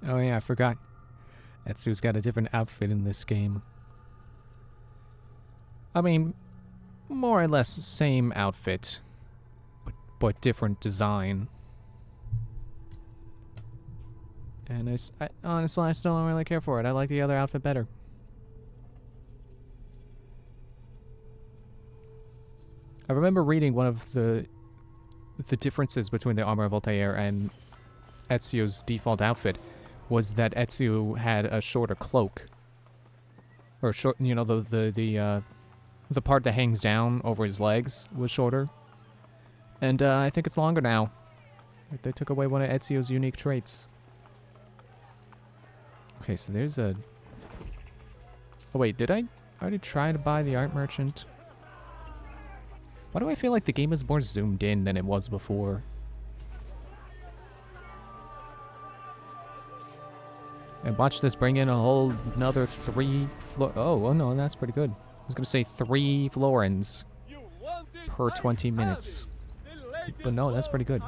Oh yeah, I forgot. Etsu's got a different outfit in this game. I mean, more or less same outfit, but different design. And honestly, I still don't really care for it. I like the other outfit better. I remember reading one of the differences between the armor of Altair and Ezio's default outfit was that Ezio had a shorter cloak, or short, you know, the part that hangs down over his legs was shorter, and I think it's longer now. Like they took away one of Ezio's unique traits. Okay, so there's a. Oh wait, did I already try to buy the art merchant? Why do I feel like the game is more zoomed in than it was before? And watch this bring in a whole another 3 oh no, that's pretty good. I was gonna say 3 florins per 20 minutes. But no, that's pretty good.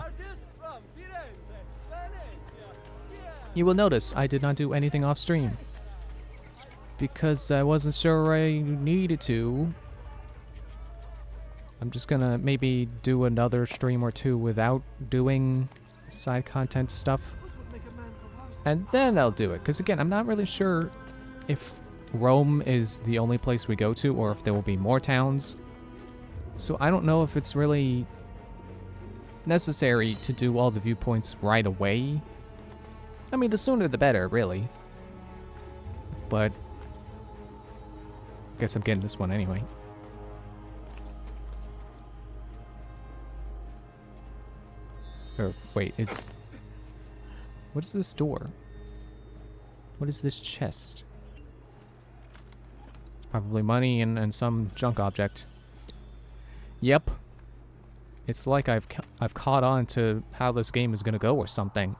You will notice I did not do anything off stream. It's because I wasn't sure I needed to. I'm just gonna maybe do another stream or two without doing side content stuff. And then I'll do it. Because again, I'm not really sure if Rome is the only place we go to or if there will be more towns. So I don't know if it's really necessary to do all the viewpoints right away. I mean, the sooner the better, really. But I guess I'm getting this one anyway. Or wait, what is this door? What is this chest? It's probably money and some junk object. Yep. It's like I've caught on to how this game is gonna go or something.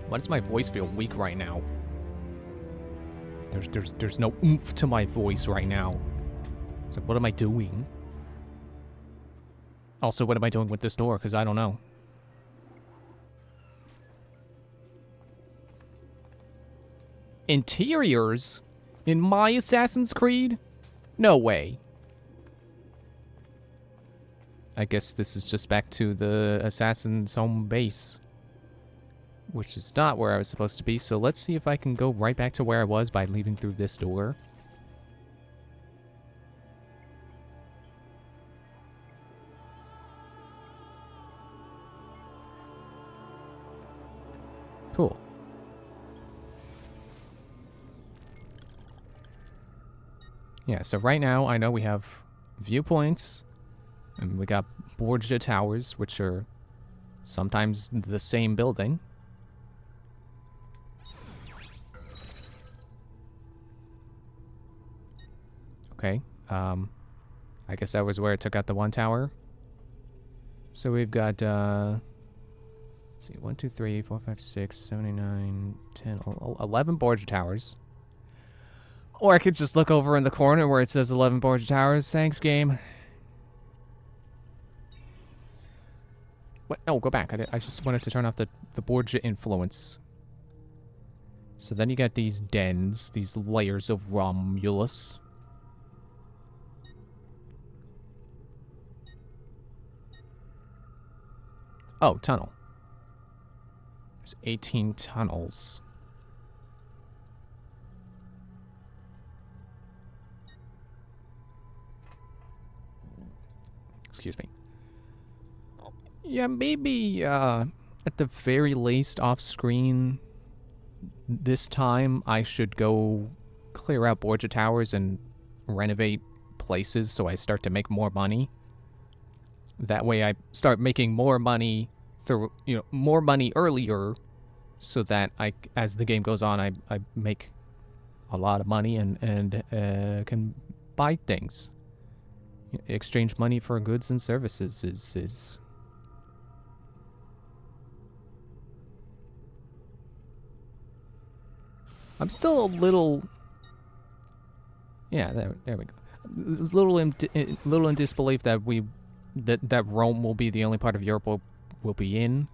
Why does my voice feel weak right now? There's no oomph to my voice right now. It's like, what am I doing? Also, what am I doing with this door? Because I don't know. Interiors? In my Assassin's Creed? No way. I guess this is just back to the Assassin's home base. Which is not where I was supposed to be, so let's see if I can go right back to where I was by leaving through this door. Cool. Yeah, so right now I know we have viewpoints, and we got Borgia Towers, which are sometimes the same building. Okay, I guess that was where it took out the one tower. So we've got, let's see, 1, 2, 3, 4, 5, 6, 7, 9, 10, 11 Borgia Towers. Or I could just look over in the corner where it says 11 Borgia Towers. Thanks, game. What? No, go back. I just wanted to turn off the Borgia influence. So then you got these dens, these layers of Romulus. Oh, tunnel. There's 18 tunnels. Excuse me. Yeah, maybe at the very least off screen this time I should go clear out Borgia Towers and renovate places so I start to make more money. That way I start making more money through, you know, more money earlier so that as the game goes on, I make a lot of money and can buy things. Exchange money for goods and services is I'm still a little. Yeah, there we go. Little in disbelief that we that Rome will be the only part of Europe will be in.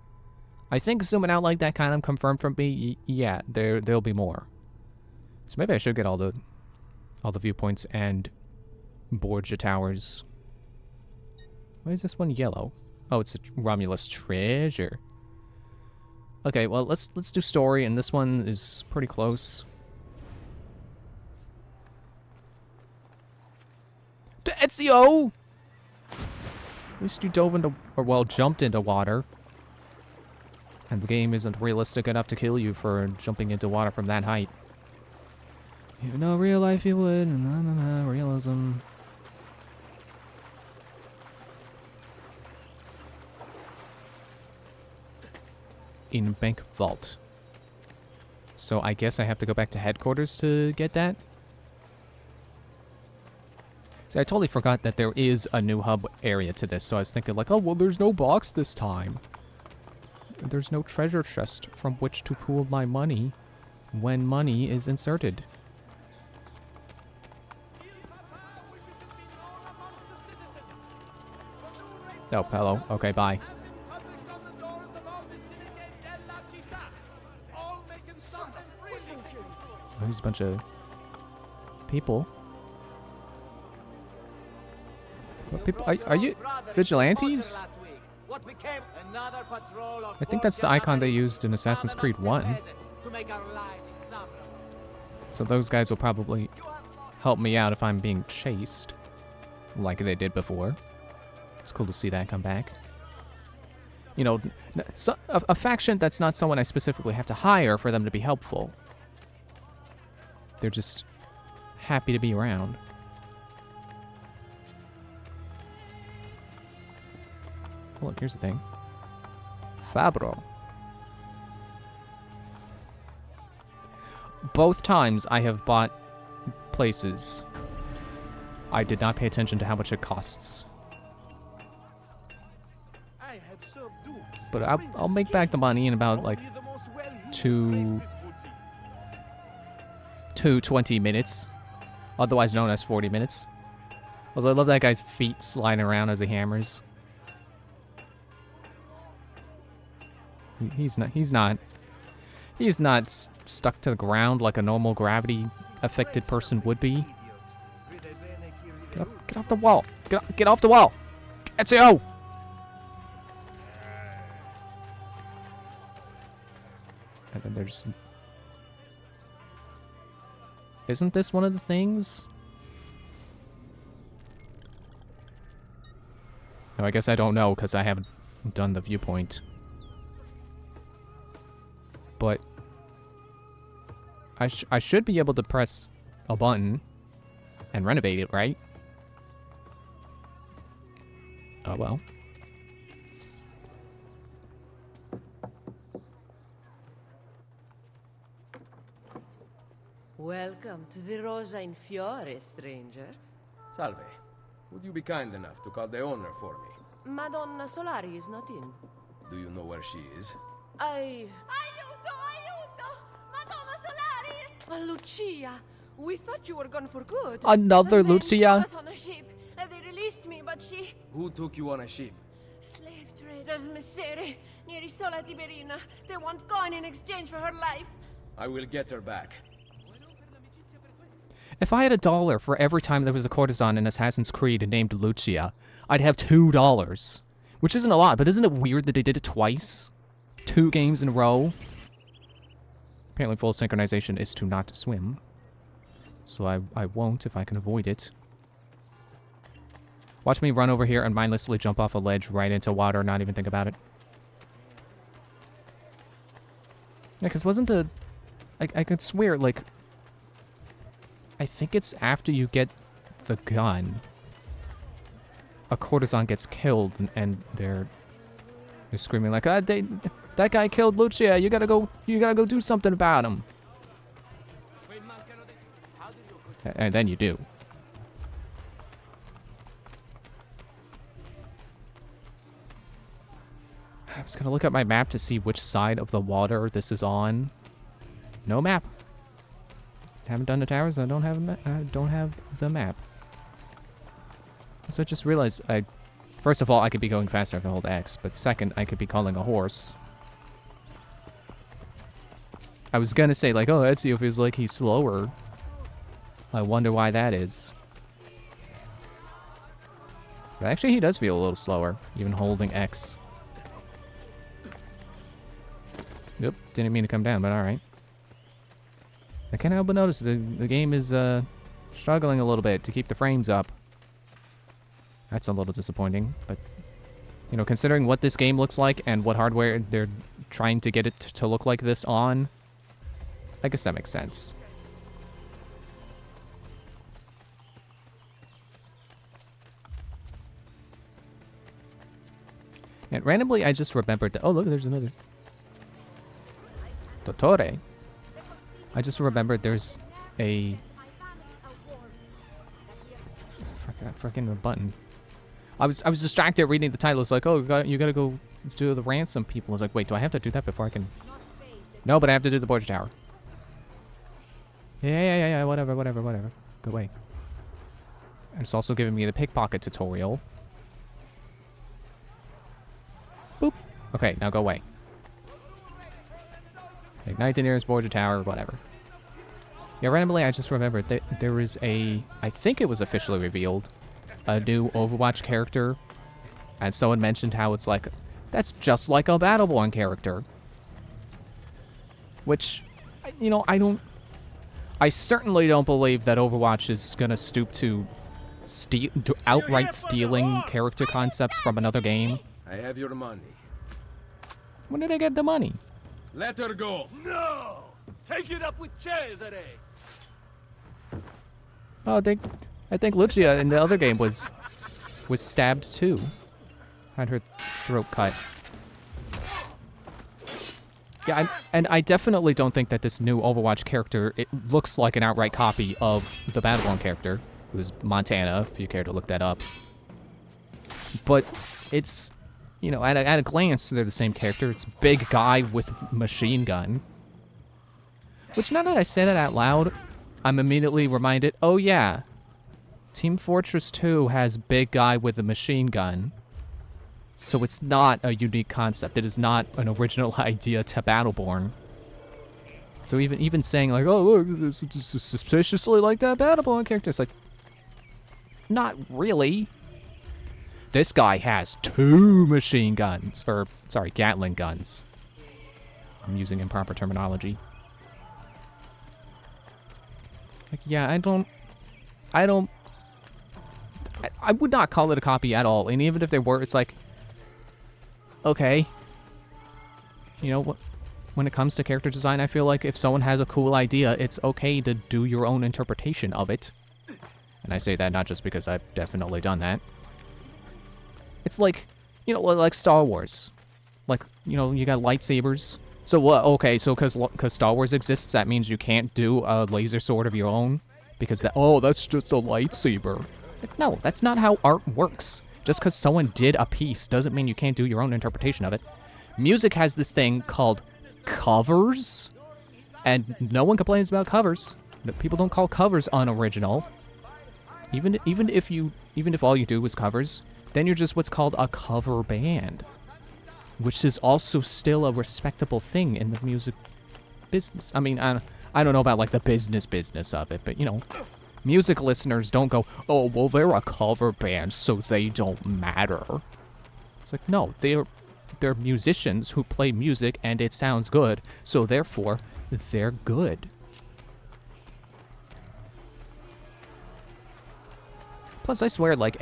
I think zooming out like that kind of confirmed from me. Yeah, there'll be more. So maybe I should get all the viewpoints and Borgia Towers. Why is this one yellow? Oh, it's a Romulus treasure. Okay, well let's do story, and this one is pretty close. To Ezio! At least you dove into, or well, jumped into water. And the game isn't realistic enough to kill you for jumping into water from that height. You know, real life you would. Realism. In Bank Vault. So I guess I have to go back to headquarters to get that? See, I totally forgot that there is a new hub area to this, so I was thinking like, oh, well, there's no box this time. There's no treasure chest from which to pool my money when money is inserted. Oh, hello. Okay, bye. Oh, there's a bunch of people. What people? Are you vigilantes? I think that's the icon they used in Assassin's Creed 1. So those guys will probably help me out if I'm being chased, like they did before. It's cool to see that come back. You know, a faction that's not someone I specifically have to hire for them to be helpful. They're just happy to be around. Oh, look, here's the thing. Fabbro. Both times I have bought places, I did not pay attention to how much it costs. But I'll make back the money in about, like, 20 minutes. Otherwise known as 40 minutes. Although I love that guy's feet sliding around as he hammers. He's not stuck to the ground like a normal gravity-affected person would be. Get off the wall! Get off the wall! Ezio! And then there's... Isn't this one of the things? No, I guess I don't know because I haven't done the viewpoint. But I should be able to press a button and renovate it, right? Oh well. Welcome to the Rosa in Fiore, stranger. Salve. Would you be kind enough to call the owner for me? Madonna Solari is not in. Do you know where she is? Aiuto! Aiuto! Madonna Solari! Lucia! We thought you were gone for good. Another Lucia? I was on a ship. They released me, but she... Who took you on a ship? Slave traders, Messere, near Isola Tiberina. They want coin in exchange for her life. I will get her back. If I had $1 for every time there was a courtesan in Assassin's Creed named Lucia, I'd have $2. Which isn't a lot, but isn't it weird that they did it twice? 2 games in a row? Apparently full synchronization is to not swim. So I won't if I can avoid it. Watch me run over here and mindlessly jump off a ledge right into water and not even think about it. Yeah, because wasn't the... I could swear, like... I think it's after you get the gun, a courtesan gets killed, and they're screaming like, "Ah, that guy killed Lucia. You gotta go do something about him." And then you do. I was gonna look at my map to see which side of the water this is on. No map. Haven't done the towers. I don't have the map. So I just realized I First of all, I could be going faster if I hold X, but second, I could be calling a horse. I was gonna say, like, oh, Ezio feels like he's slower. I wonder why that is. But actually, he does feel a little slower, even holding X. Yep, didn't mean to come down, but alright. I can't help but notice the game is struggling a little bit to keep the frames up. That's a little disappointing, but you know, considering what this game looks like and what hardware they're trying to get it to look like this on, I guess that makes sense. And randomly, I just remembered that, oh look, there's another Dottore. I just remembered there's a freaking button. I was distracted reading the title. It's like, oh, you gotta go do the ransom people. I was like, wait, do I have to do that before I can? No, but I have to do the Borgia Tower. Yeah, whatever. Go away. And it's also giving me the pickpocket tutorial. Boop. Okay, now go away. Ignite the nearest Borgia Tower, whatever. Yeah, randomly, I just remembered that there is a, I think it was officially revealed, a new Overwatch character. And someone mentioned how it's like, that's just like a Battleborn character. Which, you know, I certainly don't believe that Overwatch is gonna stoop to outright stealing character concepts from another game. I have your money. When did I get the money? Let her go. No! Take it up with Cesare! Oh, I think Lucia in the other game was stabbed too. Had her throat cut. Yeah, and I definitely don't think that this new Overwatch character, it looks like an outright copy of the Battleborn character, who's Montana, if you care to look that up. But it's, you know, at a glance, they're the same character. It's big guy with machine gun. Which, now that I say that out loud, I'm immediately reminded, oh yeah, Team Fortress 2 has big guy with a machine gun. So it's not a unique concept. It is not an original idea to Battleborn. So even saying like, oh look, this is suspiciously like that Battleborn character, it's like, not really. This guy has 2 machine guns, or sorry, Gatling guns. I'm using improper terminology. Like, yeah, I would not call it a copy at all. And even if they were, it's like, okay. You know, when it comes to character design, I feel like if someone has a cool idea, it's okay to do your own interpretation of it. And I say that not just because I've definitely done that. It's like, you know, like Star Wars. Like, you know, you got lightsabers. So what? Okay, so because Star Wars exists, that means you can't do a laser sword of your own? Because that's just a lightsaber. It's like, no, that's not how art works. Just because someone did a piece doesn't mean you can't do your own interpretation of it. Music has this thing called covers, and no one complains about covers. People don't call covers unoriginal. Even if all you do is covers, then you're just what's called a cover band, which is also still a respectable thing in the music business. I mean, I don't know about like the business of it, but you know, music listeners don't go, oh, well, they're a cover band, so they don't matter. It's like, no, they're musicians who play music and it sounds good, so therefore, they're good. Plus, I swear, like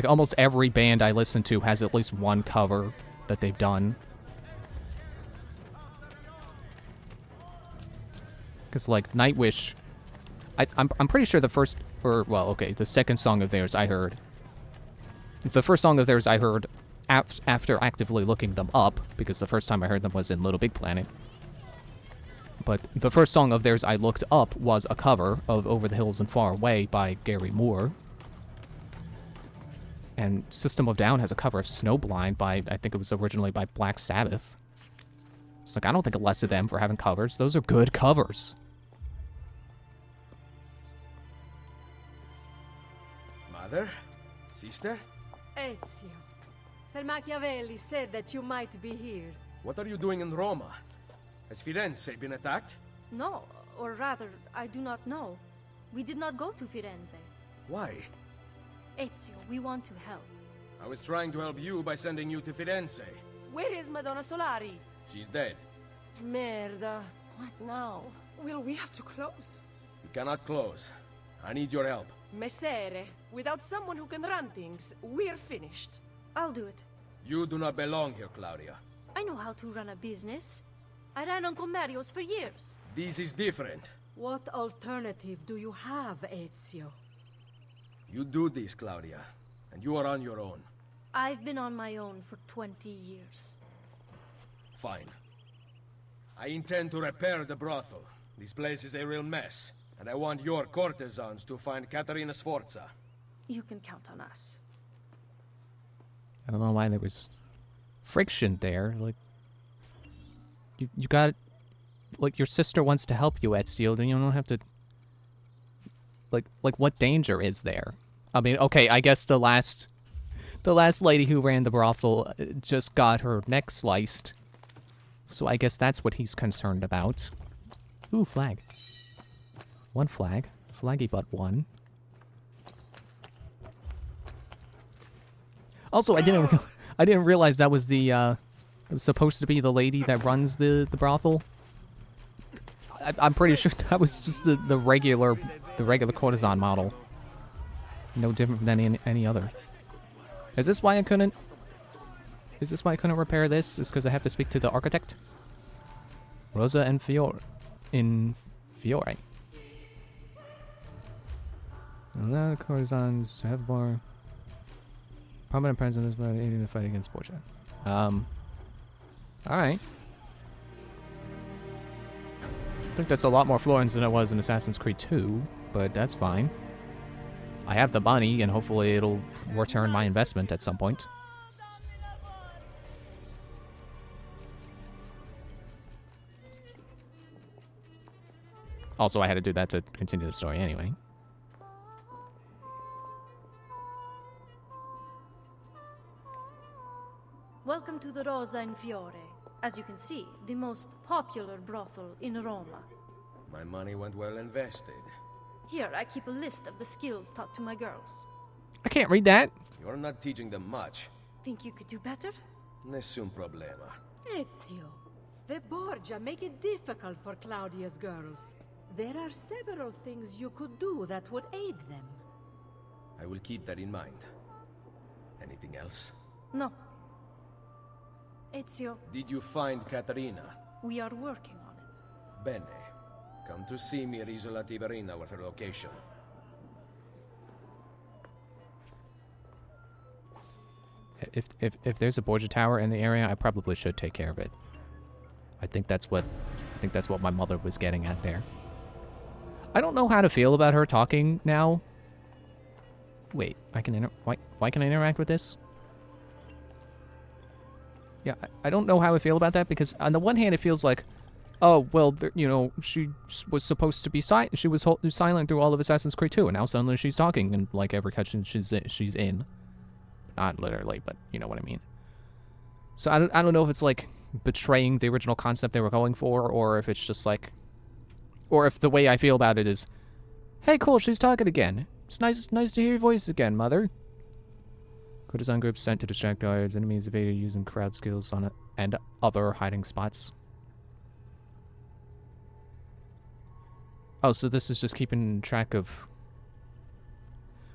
almost every band I listen to has at least one cover that they've done. Because, like, Nightwish, I'm pretty sure the second song of theirs I heard. The first song of theirs I heard after actively looking them up, because the first time I heard them was in Little Big Planet. But the first song of theirs I looked up was a cover of Over the Hills and Far Away by Gary Moore. And System of a Down has a cover of Snowblind by, I think it was originally by Black Sabbath. It's like, I don't think less of them for having covers. Those are good covers. Mother? Sister? Ezio. Sir Machiavelli said that you might be here. What are you doing in Roma? Has Firenze been attacked? No, or rather, I do not know. We did not go to Firenze. Why? Ezio, we want to help. I was trying to help you by sending you to Firenze. Where is Madonna Solari? She's dead. Merda. What now? Will we have to close? You cannot close. I need your help. Messere, without someone who can run things, we're finished. I'll do it. You do not belong here, Claudia. I know how to run a business. I ran on Comerios for years. This is different. What alternative do you have, Ezio? You do this, Claudia, and you are on your own. I've been on my own for 20 years. Fine. I intend to repair the brothel. This place is a real mess, and I want your courtesans to find Caterina Sforza. You can count on us. I don't know why there was friction there. Like, you got, like, your sister wants to help you, Ezio, then you don't have to. Like, what danger is there? I mean, okay, I guess the last lady who ran the brothel just got her neck sliced, so I guess that's what he's concerned about. Ooh, flag. One flag. Flaggy but one. Also, I didn't realize that was the it was supposed to be the lady that runs the brothel. I'm pretty sure that was just the regular courtesan model. No different than any other. Is this why I couldn't? Is this why I couldn't repair this? Is because I have to speak to the architect? Rosa and Fiore. In Fiore. Allow courtesans to have more prominent presence by aiding the fight against Borgia. Alright. I think that's a lot more Florence than it was in Assassin's Creed 2, but that's fine. I have the money, and hopefully it'll return my investment at some point. Also, I had to do that to continue the story anyway. Welcome to the Rosa in Fiore. As you can see, the most popular brothel in Roma. My money went well invested. Here, I keep a list of the skills taught to my girls. I can't read that. You're not teaching them much. Think you could do better? Nessun problema. Ezio, the Borgia make it difficult for Claudia's girls. There are several things you could do that would aid them. I will keep that in mind. Anything else? No. Ezio, Did you find Caterina? we are working on it. Bene. Come to see me at Isola Tiberina with her location. If there's a Borgia Tower in the area, I probably should take care of it. I think that's what my mother was getting at there. I don't know how to feel about her talking now. Wait, why can I interact with this? Yeah, I don't know how I feel about that, because on the one hand it feels like, oh, well, you know, she was supposed to be silent. She was silent through all of Assassin's Creed 2, and now suddenly she's talking in like every cutscene she's in. Not literally, but you know what I mean. So I don't know if it's like betraying the original concept they were going for, or if it's just like, or if the way I feel about it is, hey, cool, she's talking again. It's nice to hear your voice again, mother. Courtesan groups sent to distract guards, enemies evaded using crowd skills on it, and other hiding spots. Oh, so this is just keeping track of...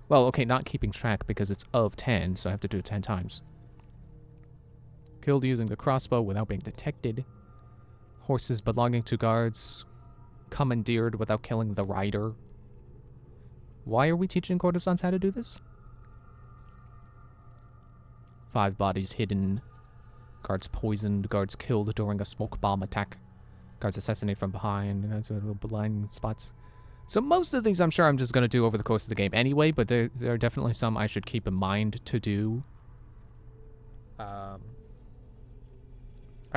Well, okay, not keeping track because it's of 10, so I have to do it 10 times. Killed using the crossbow without being detected. Horses belonging to guards. Commandeered without killing the rider. Why are we teaching courtesans how to do this? 5 bodies hidden. Guards poisoned. Guards killed during a smoke bomb attack. Guards assassinated from behind. Guards with blind spots. So most of the things I'm sure I'm just going to do over the course of the game anyway, but there are definitely some I should keep in mind to do. I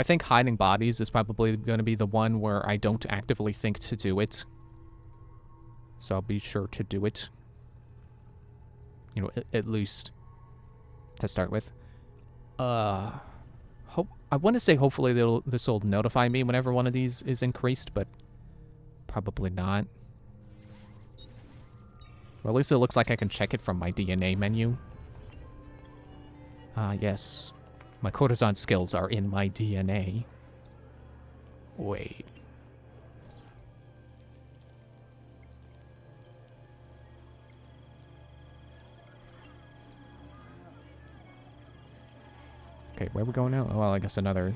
think hiding bodies is probably going to be the one where I don't actively think to do it. So I'll be sure to do it. You know, at least to start with. I want to say hopefully this will notify me whenever one of these is increased, but probably not. Well, at least it looks like I can check it from my DNA menu. Yes. My courtesan skills are in my DNA. Wait. Okay, where are we going now? Oh, well, I guess another...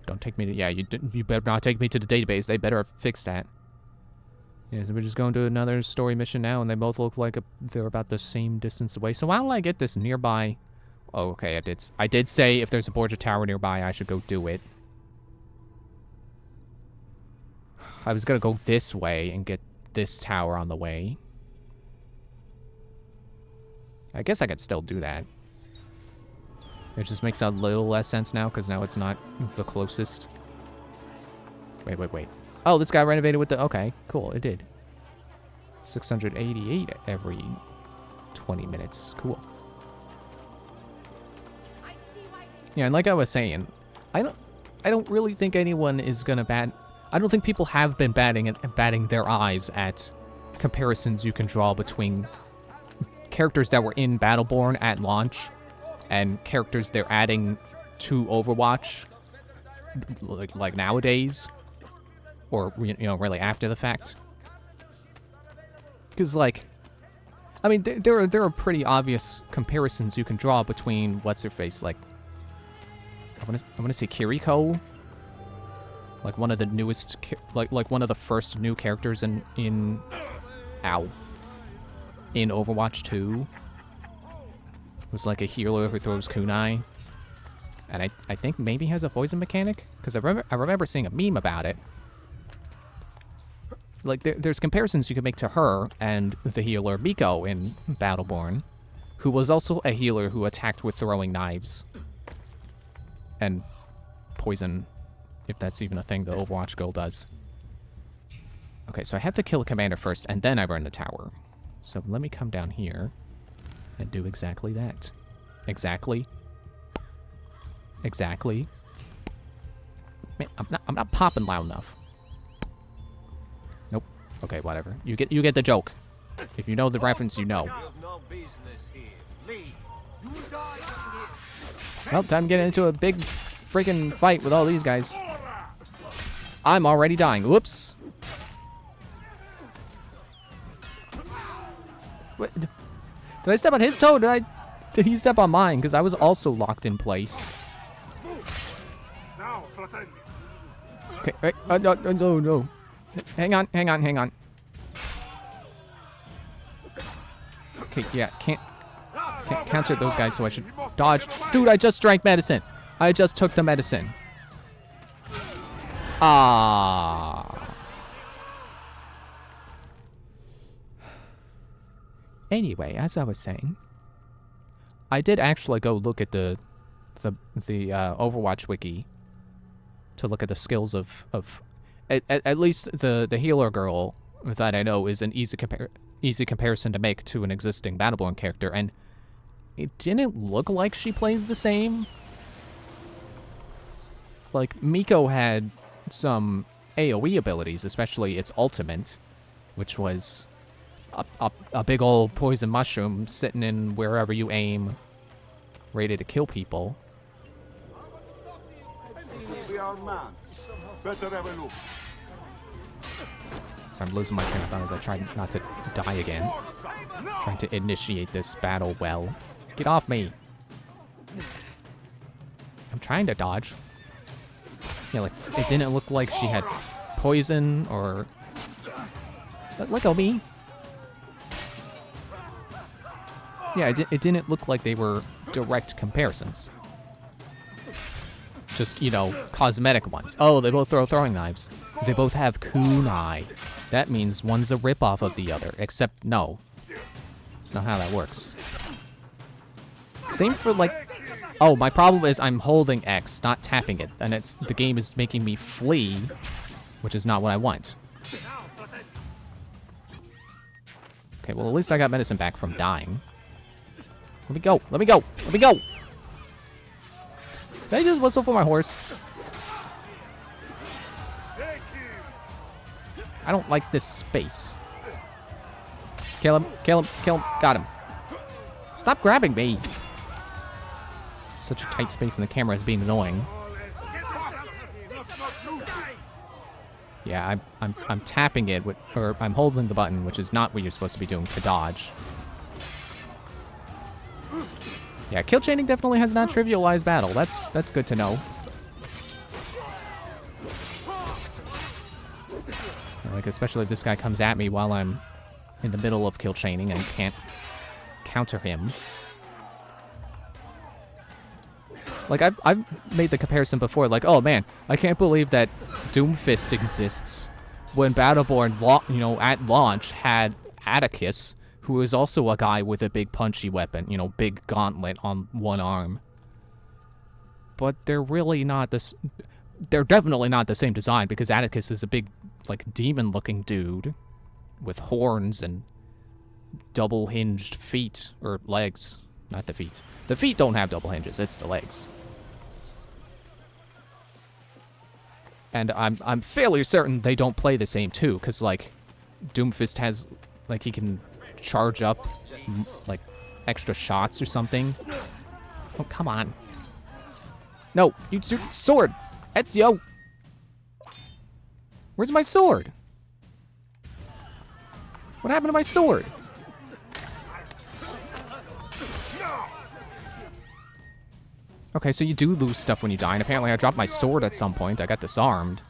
Don't take me to... Yeah, you better not take me to the database. They better fix that. Yeah, so we're just going to another story mission now, and they both look like they're about the same distance away. So why don't I get this nearby... Oh, okay, I did say if there's a Borgia Tower nearby, I should go do it. I was gonna go this way and get this tower on the way. I guess I could still do that. It just makes a little less sense now, because now it's not the closest. Wait. Oh, this guy renovated with the... Okay, cool, it did. 688 every 20 minutes. Cool. Yeah, and like I was saying, I don't really think anyone is gonna bat... I don't think people have been batting their eyes at comparisons you can draw between characters that were in Battleborn at launch and characters they're adding to Overwatch, like nowadays, or, you know, really after the fact. Because, like, I mean, there are pretty obvious comparisons you can draw between what's-her-face, like, I want to say Kiriko, like one of the newest, like one of the first new characters in Overwatch 2. Was like a healer who throws kunai, and I think maybe has a poison mechanic, because I remember seeing a meme about it. Like there's comparisons you can make to her and the healer Miko in Battleborn, who was also a healer who attacked with throwing knives and poison, if that's even a thing the Overwatch girl does. Okay, so I have to kill a commander first, and then I burn the tower. So let me come down here and do exactly that. Exactly. Man, I'm not popping loud enough. Nope. Okay, whatever. You get the joke. If you know the reference, you know. Well, time to get into a big freaking fight with all these guys. I'm already dying. Whoops. What? Did I step on his toe? Did he step on mine? Because I was also locked in place. Okay, wait. No. Hang on. Okay, yeah, can't counter those guys, so I should dodge. Dude, I just drank medicine. I just took the medicine. Anyway, as I was saying, I did actually go look at the Overwatch wiki to look at the skills of at least the healer girl that I know is an easy comparison to make to an existing Battleborn character, and it didn't look like she plays the same. Like, Miko had some AoE abilities, especially its ultimate, which was a big old poison mushroom sitting in wherever you aim, ready to kill people. So I'm losing my train of thought as I try not to die again. Trying to initiate this battle well. Get off me! I'm trying to dodge. Yeah, like, it didn't look like she had poison or... Let go me! Yeah, it didn't look like they were direct comparisons. Just, you know, cosmetic ones. Oh, they both throw throwing knives. They both have kunai. That means one's a ripoff of the other, except no. That's not how that works. Same for, like... Oh, my problem is I'm holding X, not tapping it, and the game is making me flee, which is not what I want. Okay, well, at least I got medicine back from dying. Let me go. Let me go. Let me go. Did I just whistle for my horse? I don't like this space. Kill him. Kill him. Kill him. Got him. Stop grabbing me. Such a tight space and the camera is being annoying. Yeah, I'm tapping it with, or I'm holding the button, which is not what you're supposed to be doing to dodge. Yeah, kill chaining definitely has not trivialized battle. That's good to know. Like, especially if this guy comes at me while I'm in the middle of kill chaining and can't counter him. Like, I've made the comparison before, like, oh man, I can't believe that Doomfist exists when Battleborn, at launch had Atticus, who is also a guy with a big punchy weapon, big gauntlet on one arm. But they're really not this. They're definitely not the same design because Atticus is a big, like, demon-looking dude with horns and double-hinged feet or legs, not the feet. The feet don't have double hinges; it's the legs. And I'm fairly certain they don't play the same too, because like Doomfist has, like, he can charge up like extra shots or something. Oh, come on. No, use your sword. Ezio. Where's my sword? What happened to my sword? Okay, so you do lose stuff when you die, and apparently I dropped my sword at some point. I got disarmed.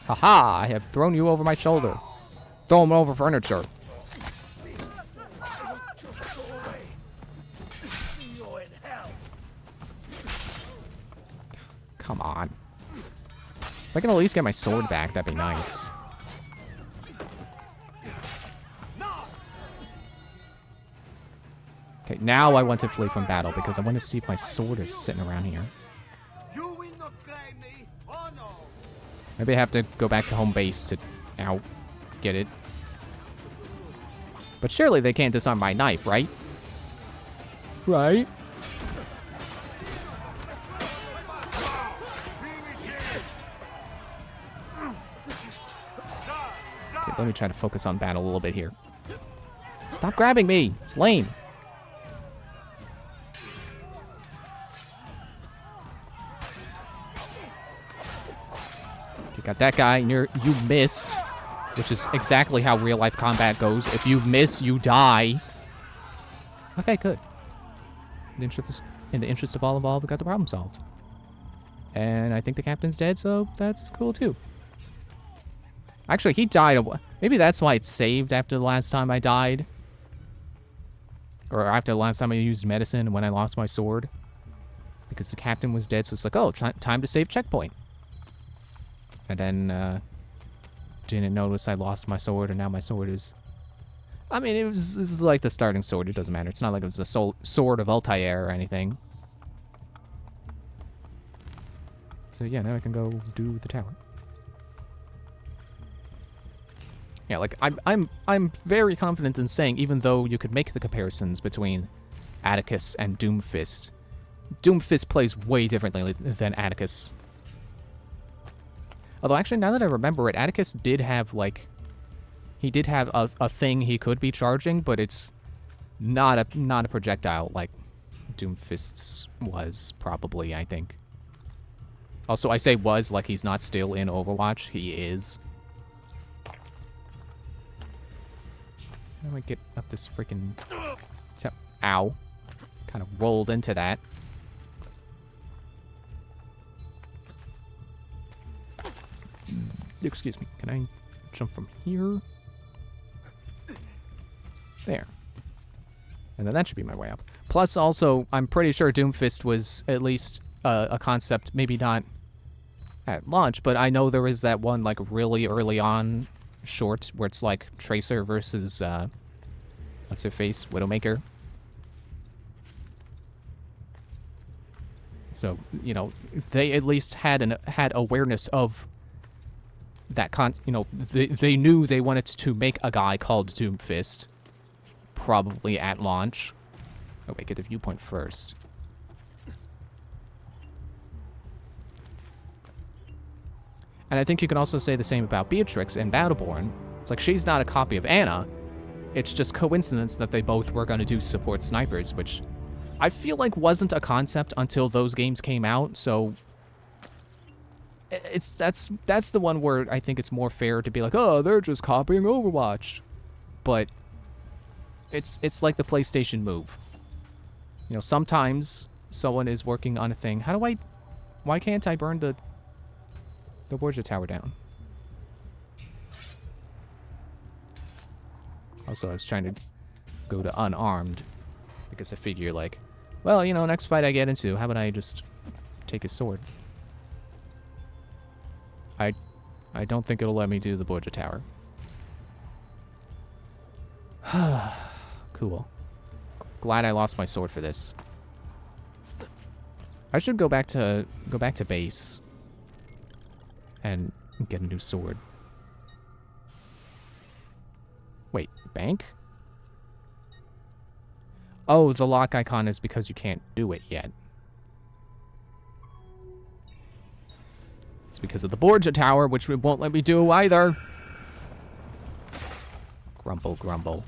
Haha, I have thrown you over my shoulder. Throw him over furniture. Come on. If I can at least get my sword back, that'd be nice. Okay, now I want to flee from battle because I want to see if my sword is sitting around here. Maybe I have to go back to home base to get it. But surely they can't disarm my knife, right? Right? Okay, let me try to focus on battle a little bit here. Stop grabbing me! It's lame. Got that guy, and you missed, which is exactly how real-life combat goes. If you miss, you die. Okay, good. In the interest of all involved, we got the problem solved. And I think the captain's dead, so that's cool too. Actually, he died. Maybe that's why it's saved after the last time I died. Or after the last time I used medicine when I lost my sword. Because the captain was dead, so it's like, oh, time to save checkpoint. And then, didn't notice I lost my sword, and now my sword is... I mean, this is like the starting sword, it doesn't matter. It's not like it was a sword of Altair or anything. So yeah, now I can go do the tower. Yeah, like, I'm very confident in saying, even though you could make the comparisons between Atticus and Doomfist, Doomfist plays way differently than Atticus. Although, actually, now that I remember it, Atticus did have, like... He did have a thing he could be charging, but it's not a projectile like Doomfist's was, probably, I think. Also, I say was like he's not still in Overwatch. He is. How do I get up this freaking... Ow. Kind of rolled into that. Excuse me, can I jump from here? There. And then that should be my way up. Plus, also, I'm pretty sure Doomfist was at least a concept, maybe not at launch, but I know there was that one, like, really early on short where it's, like, Tracer versus, what's her face? Widowmaker. So, you know, they at least had awareness of they knew they wanted to make a guy called Doomfist, probably at launch. Oh wait, get the viewpoint first. And I think you can also say the same about Beatrix in Battleborn. It's like, she's not a copy of Anna. It's just coincidence that they both were going to do support snipers, which I feel like wasn't a concept until those games came out, so that's the one where I think it's more fair to be like, oh, they're just copying Overwatch. But it's like the PlayStation move. You know, sometimes someone is working on a thing. Why can't I burn the Borgia Tower down? Also, I was trying to go to unarmed because I figure, like, well, you know, next fight I get into, how about I just take his sword? I don't think it'll let me do the Borgia Tower. Cool. Glad I lost my sword for this. I should go back to base and get a new sword. Wait, bank? Oh, the lock icon is because you can't do it yet. It's because of the Borgia Tower, which won't let me do either. Grumble, grumble.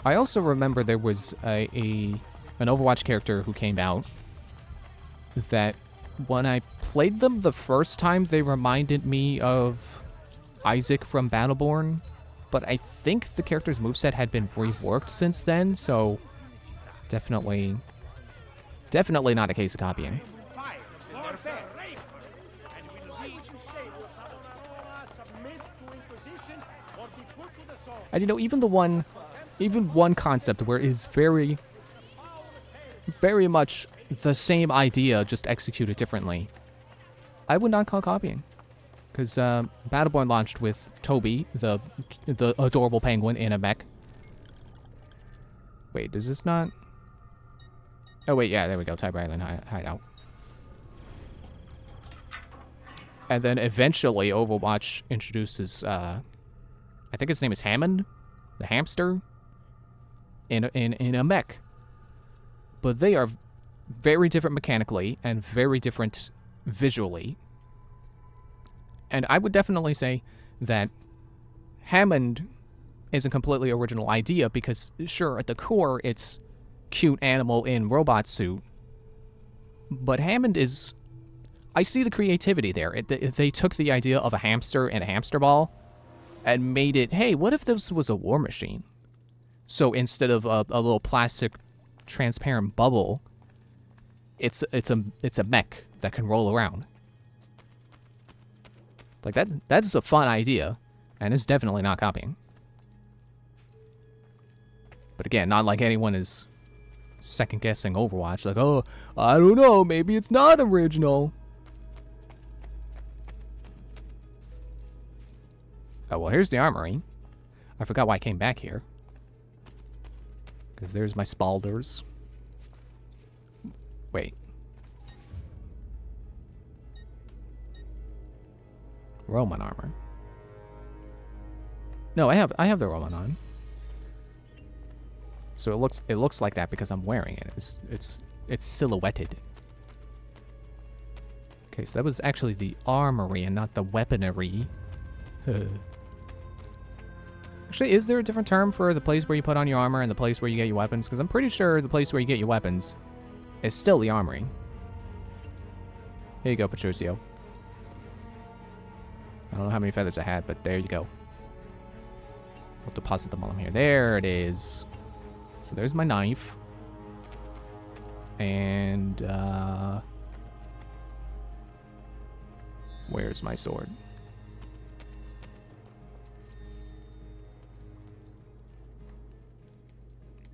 I also remember there was an Overwatch character who came out that when I played them the first time, they reminded me of Isaac from Battleborn, but I think the character's moveset had been reworked since then, so definitely not a case of copying. And you know, even one concept where it's very much the same idea, just executed differently, I would not call copying. Because Battleborn launched with Toby, the adorable penguin in a mech. Wait, does this not... Oh wait, yeah, there we go, Tiber Island hideout. And then eventually Overwatch introduces, I think his name is Hammond, the hamster, in a mech. But they are very different mechanically and very different visually. And I would definitely say that Hammond is a completely original idea because, sure, at the core, it's cute animal in robot suit. But Hammond is... I see the creativity there. They took the idea of a hamster and a hamster ball and made it, hey, what if this was a war machine? So instead of a little plastic transparent bubble, it's a mech that can roll around. Like that's a fun idea, and it's definitely not copying. But again, not like anyone is second-guessing Overwatch, like, oh, I don't know, maybe it's not original. Oh, well, here's the armory. I forgot why I came back here. Because there's my Spalders. Wait. Roman armor. No, I have the Roman on. So it looks like that because I'm wearing it. It's silhouetted. Okay, so that was actually the armory and not the weaponry. Actually, is there a different term for the place where you put on your armor and the place where you get your weapons? Because I'm pretty sure the place where you get your weapons is still the armory. Here you go, Patricio. I don't know how many feathers I had, but there you go. We'll deposit them all in here. There it is. So there's my knife. And, where's my sword?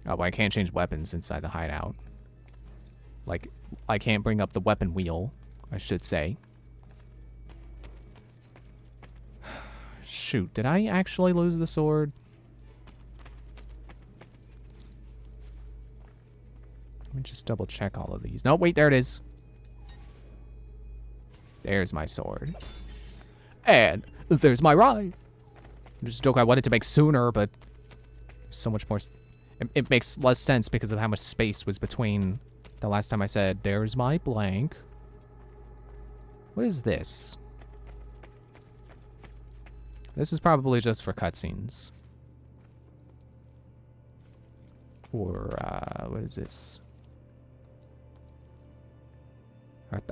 Oh, but I can't change weapons inside the hideout. Like, I can't bring up the weapon wheel, I should say. Shoot, did I actually lose the sword? Let me just double check all of these. No, wait, there it is. There's my sword. And there's my ride. Just a joke I wanted to make sooner, but so much more. It makes less sense because of how much space was between the last time I said, there's my blank. What is this? This is probably just for cutscenes. Or, what is this?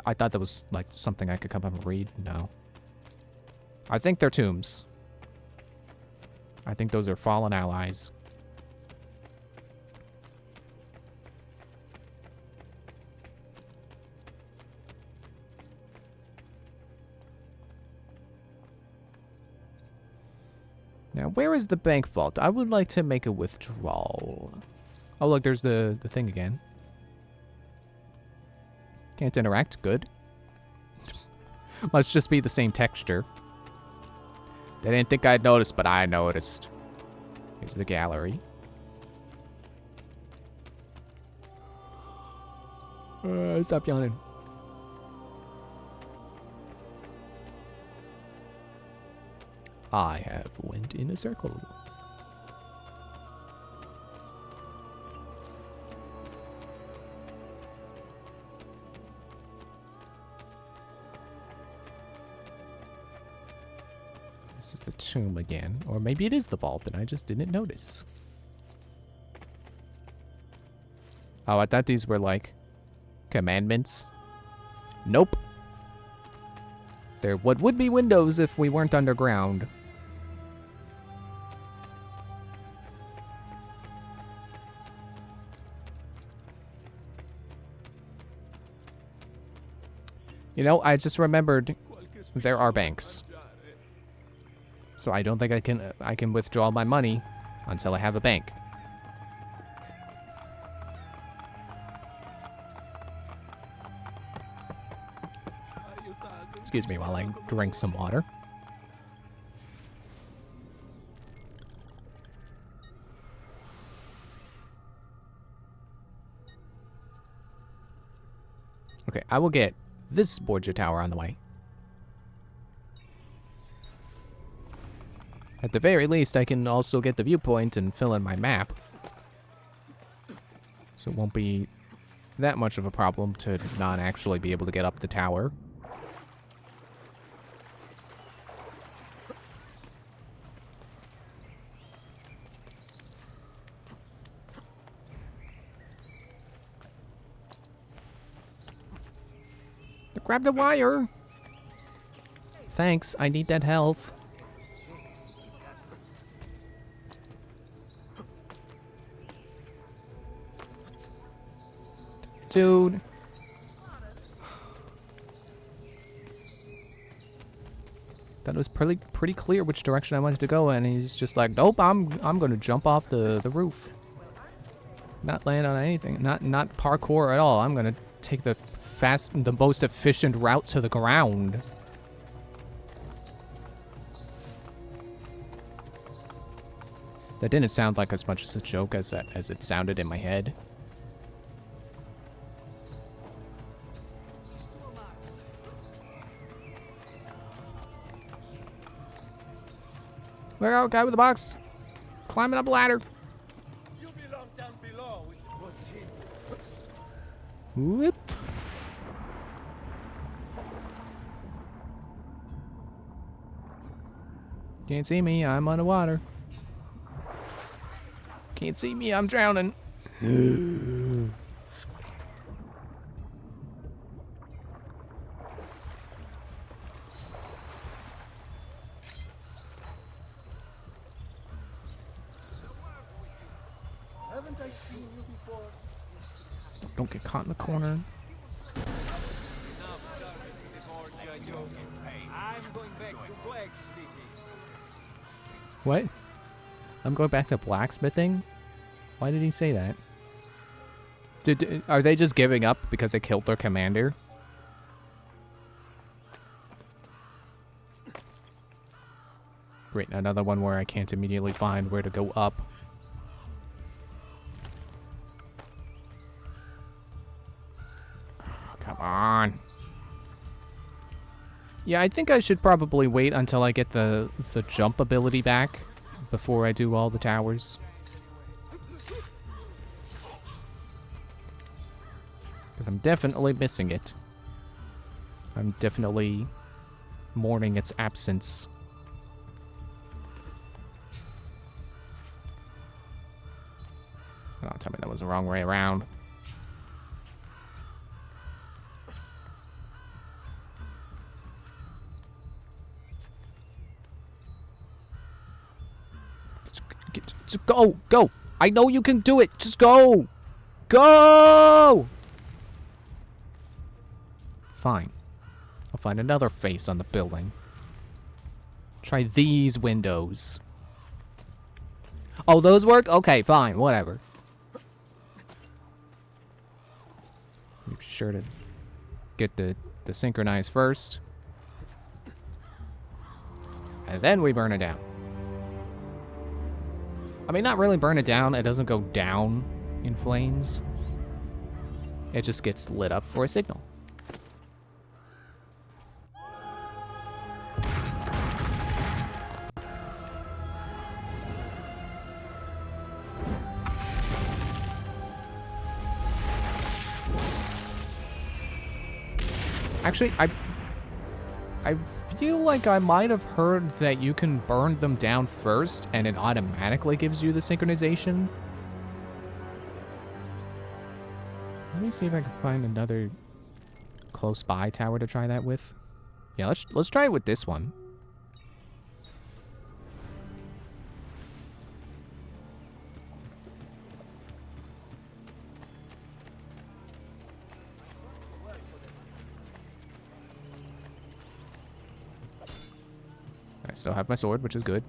I thought that was, like, something I could come up and read. No. I think they're tombs. I think those are fallen allies. Now, where is the bank vault? I would like to make a withdrawal. Oh, look, there's the thing again. Can't interact. Good. Must just be the same texture. They didn't think I'd noticed, but I noticed. Here's the gallery. Stop yawning. I have went in a circle. This is the tomb again. Or maybe it is the vault and I just didn't notice. Oh, I thought these were like commandments. Nope. They're what would be windows if we weren't underground. You know, I just remembered there are banks. So I don't think I can withdraw my money until I have a bank. Excuse me while I drink some water. Okay, I will get this Borgia Tower on the way. At the very least, I can also get the viewpoint and fill in my map. So it won't be that much of a problem to not actually be able to get up the tower. Grab the wire! Thanks, I need that health. Dude. That was pretty clear which direction I wanted to go, and he's just like, nope, I'm gonna jump off the roof. Not land on anything. Not parkour at all. I'm gonna take the most efficient route to the ground. That didn't sound like as much as a joke as it sounded in my head. Look out, guy with the box. Climbing up a ladder. You belong down below with what's in. Whoop. Can't see me, I'm underwater. Can't see me, I'm drowning. Haven't I seen you before? Don't get caught in the corner. I'm going back to blacksmithing. What? I'm going back to blacksmithing? Why did he say that? Are they just giving up because they killed their commander? Great, another one where I can't immediately find where to go up. Come on. Yeah, I think I should probably wait until I get the jump ability back before I do all the towers. Because I'm definitely missing it. I'm definitely mourning its absence. Oh, tell me that was the wrong way around. Just go! Go! I know you can do it! Just go! Go! Fine. I'll find another face on the building. Try these windows. Oh, those work? Okay, fine. Whatever. Be sure to get the synchronize first. And then we burn it down. I mean, not really burn it down. It doesn't go down in flames. It just gets lit up for a signal. Actually, I feel like I might have heard that you can burn them down first and it automatically gives you the synchronization. Let me see if I can find another close by tower to try that with. Yeah, let's try it with this one. I still have my sword, which is good.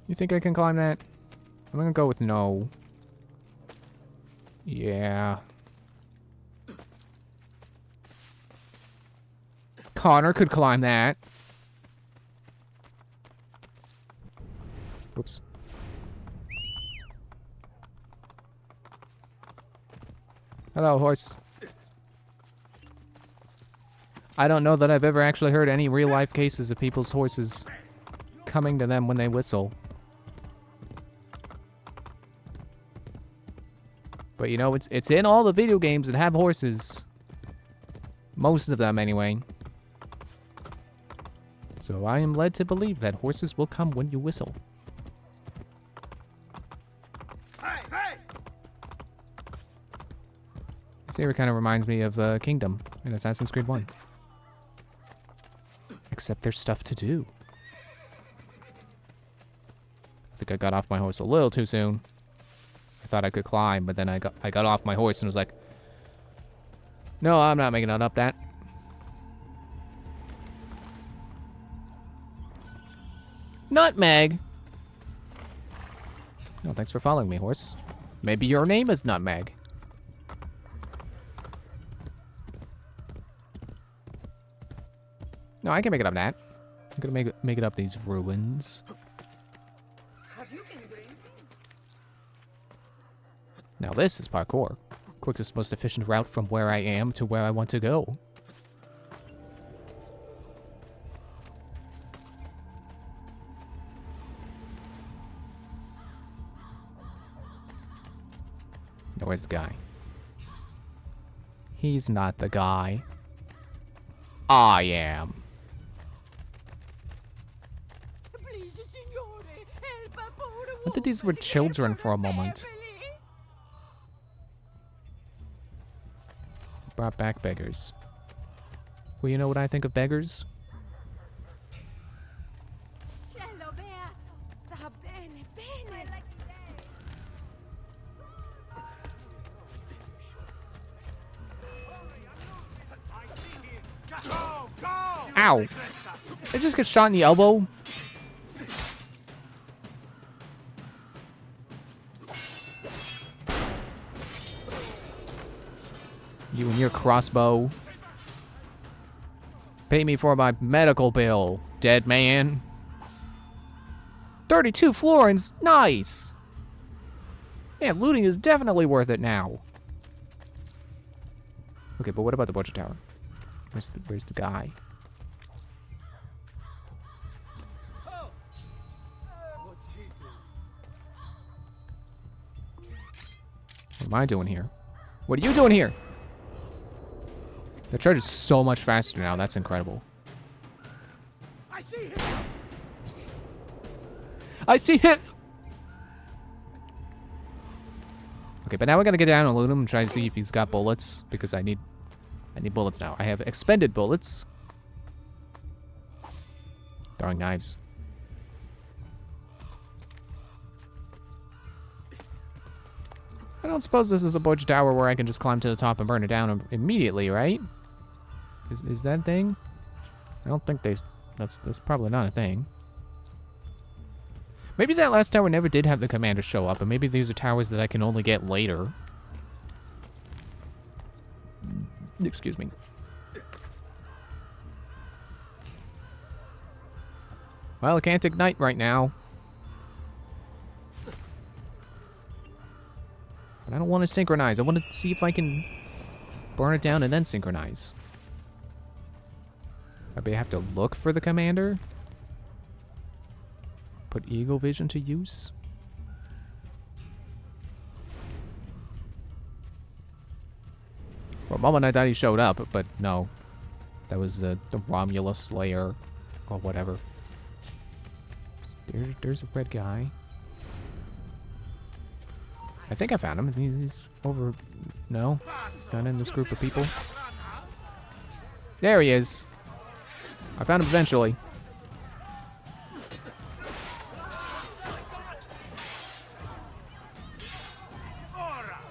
You think I can climb that? I'm gonna go with no. Yeah. Connor could climb that. Whoops. Hello, horse. I don't know that I've ever actually heard any real-life cases of people's horses coming to them when they whistle. But you know, it's in all the video games that have horses. Most of them, anyway. So I am led to believe that horses will come when you whistle. This area kind of reminds me of Kingdom in Assassin's Creed 1. Except there's stuff to do. I think I got off my horse a little too soon. I thought I could climb, but then I got off my horse and was like, no, I'm not making it up that. Nutmeg! No, thanks for following me, horse. Maybe your name is Nutmeg. No, I can make it up that. I'm gonna make it up these ruins. Now this is parkour. Quickest, most efficient route from where I am to where I want to go. Now where's the guy? He's not the guy. I am. I thought these were children for a moment. Brought back beggars. Well, you know what I think of beggars? Ow! I just get shot in the elbow. You and your crossbow. Pay me for my medical bill, dead man. 32 florins. Nice. Yeah, looting is definitely worth it now. Okay, but what about the budget tower? Where's the guy? What am I doing here? What are you doing here? The charge is so much faster now. That's incredible. I see him. Okay, but now we gotta get down and loot him and try to see if he's got bullets, because I need bullets now. I have expended bullets. Throwing knives. I don't suppose this is a budget tower where I can just climb to the top and burn it down immediately, right? Is that a thing? I don't think that's probably not a thing. Maybe that last tower never did have the commander show up, and maybe these are towers that I can only get later. Excuse me. Well, I can't ignite right now. But I don't want to synchronize. I want to see if I can burn it down and then synchronize. Maybe I have to look for the commander? Put Eagle Vision to use? For a moment I thought he showed up, but no. That was the Romulus Slayer, or whatever. There's a red guy. I think I found him. He's over... No, he's not in this group of people. There he is. I found him eventually.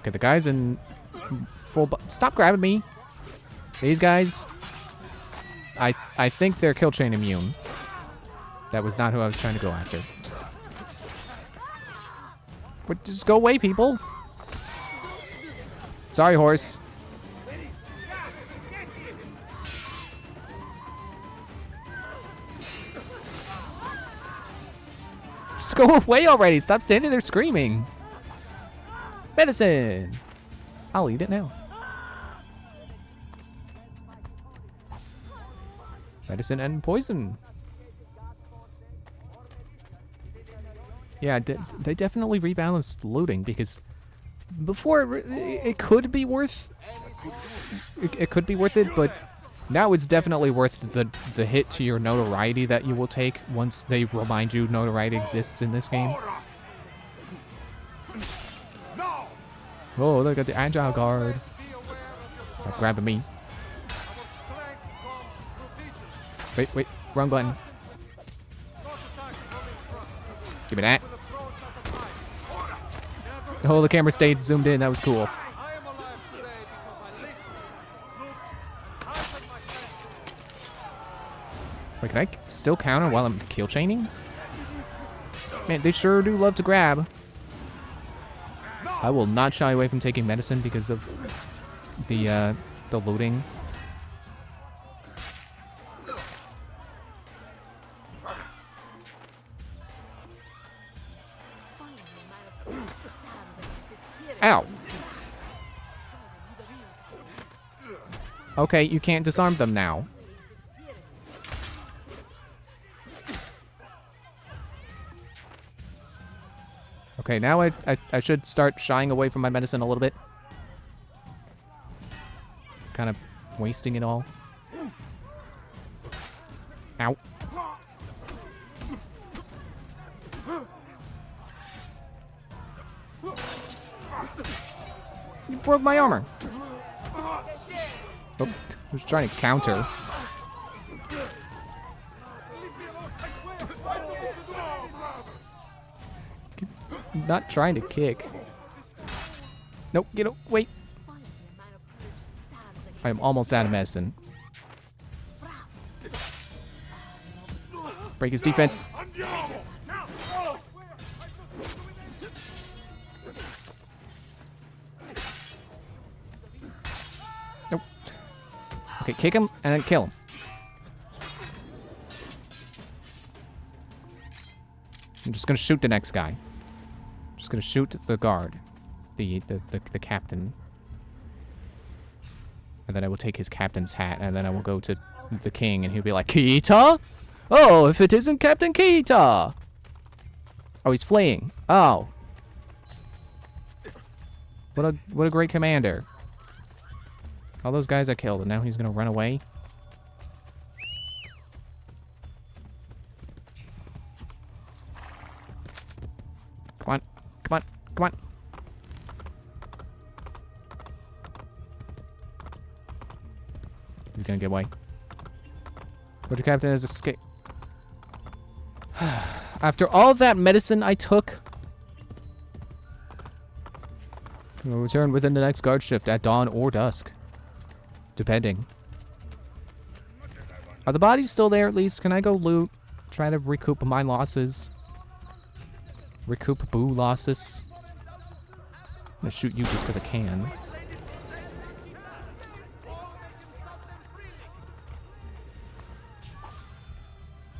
Okay, the guy's in full... Stop grabbing me! These guys... I think they're kill chain immune. That was not who I was trying to go after. But just go away, people. Sorry, horse. Just go away already. Stop standing there screaming. Medicine. I'll eat it now. Medicine and poison. Yeah, they definitely rebalanced looting, because before it could be worth it, but now it's definitely worth the hit to your notoriety that you will take once they remind you notoriety exists in this game. Oh, look at the agile guard. Stop grabbing me. Wait, wrong button. Give me that. Oh, the camera stayed zoomed in. That was cool. Wait, can I still counter while I'm kill chaining? Man, they sure do love to grab. I will not shy away from taking medicine because of the looting. Ow. Okay, you can't disarm them now. Okay, now I should start shying away from my medicine a little bit. Kind of wasting it all. Ow. You broke my armor. Oh, I was trying to counter. Not trying to kick. Nope, get up. Wait. I am almost out of medicine. Break his defense. Nope. Okay, kick him and then kill him. I'm just gonna shoot the next guy. Just gonna shoot the guard. The captain. And then I will take his captain's hat, and then I will go to the king, and he'll be like, Kita? Oh, if it isn't Captain Kita! Oh, he's fleeing. Oh. What a great commander. All those guys I killed, and now he's gonna run away? Come on. Come on. Come on. He's gonna get away. Roger Captain has escaped. After all that medicine I took, we'll return within the next guard shift at dawn or dusk. Depending. Are the bodies still there at least? Can I go loot? Try to recoup my losses. Recoup boo losses. I'm gonna shoot you just because I can.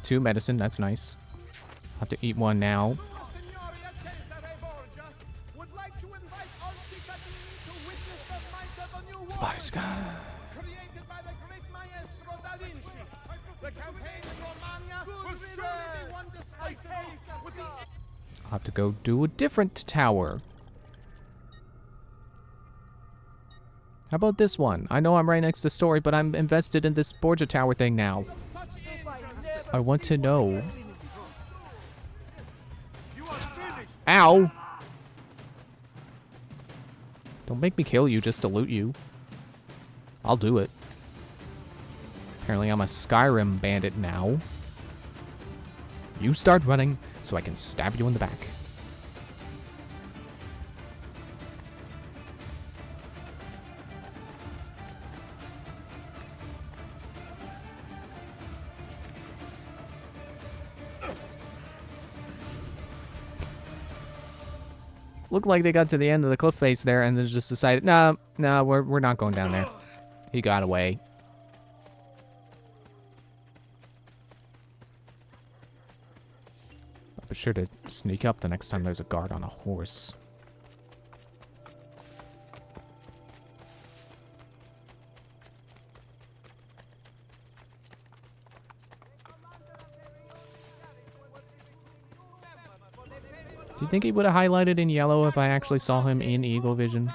Two medicine, that's nice. I'll have to eat one now. Bodies gone. I'll have to go do a different tower. How about this one? I know I'm right next to Story, but I'm invested in this Borgia Tower thing now. I want to know. Ow! Don't make me kill you just to loot you. I'll do it. Apparently I'm a Skyrim bandit now. You start running so I can stab you in the back. Looked like they got to the end of the cliff face there and then just decided, nah, we're not going down there. He got away. I'll be sure to sneak up the next time there's a guard on a horse. Do you think he would have highlighted in yellow if I actually saw him in Eagle Vision?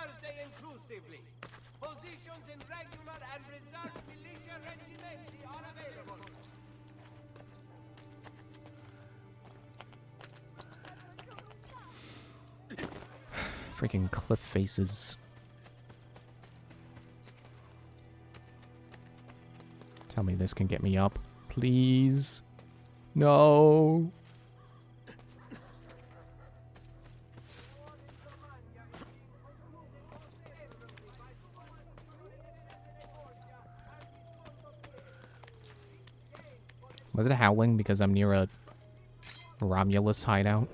Freaking cliff faces. Tell me this can get me up, please. No. Was it howling because I'm near a Romulus hideout?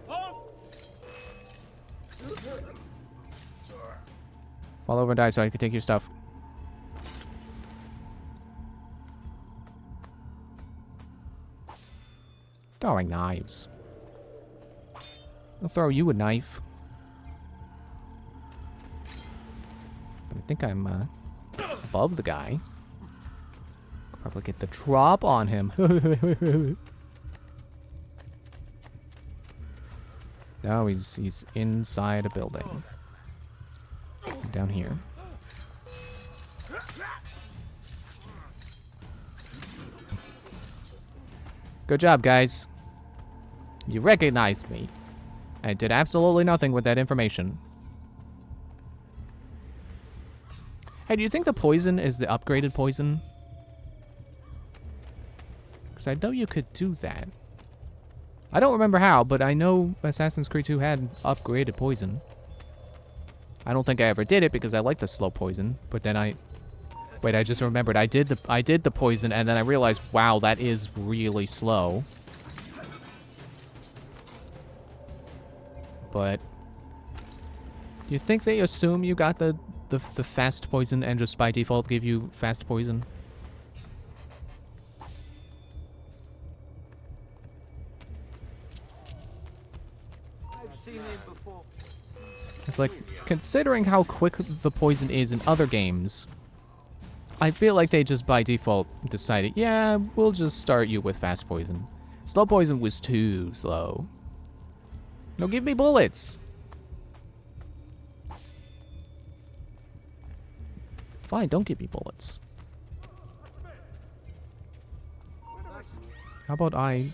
Fall over and die so I can take your stuff. Throwing knives. I'll throw you a knife. But I think I'm above the guy. Probably get the drop on him. No, he's inside a building. Down here. Good job, guys. You recognized me. I did absolutely nothing with that information. Hey, do you think the poison is the upgraded poison? Because I know you could do that. I don't remember how, but I know Assassin's Creed 2 had upgraded poison. I don't think I ever did it because I like the slow poison, but then wait, I just remembered I did the poison and then I realized, wow, that is really slow. But do you think they assume you got the fast poison and just by default give you fast poison? It's like, considering how quick the poison is in other games, I feel like they just by default decided, yeah, we'll just start you with fast poison. Slow poison was too slow. No, give me bullets. Fine, don't give me bullets. How about I...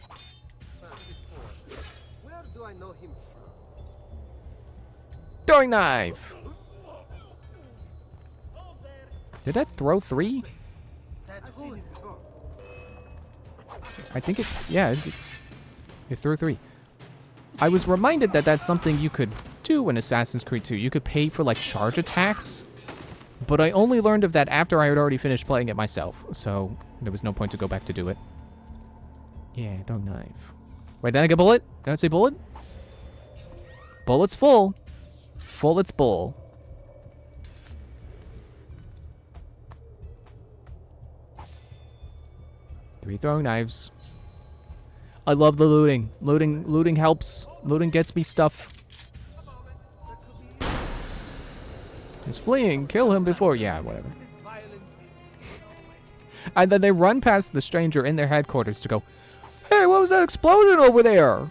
Where do I know him Throwing knife! Did that throw 3? from? I think it... Yeah, it threw 3. I was reminded that that's something you could do in Assassin's Creed 2. You could pay for, like, charge attacks. But I only learned of that after I had already finished playing it myself. So, there was no point to go back to do it. Yeah, throwing knife. Wait, did I get a bullet? Did I say bullet? Bullet's full. Full its bull. Three throwing knives. I love the looting. Looting helps. Looting gets me stuff. He's fleeing. Kill him before. Yeah, whatever. And then they run past the stranger in their headquarters to go, hey, what was that explosion over there?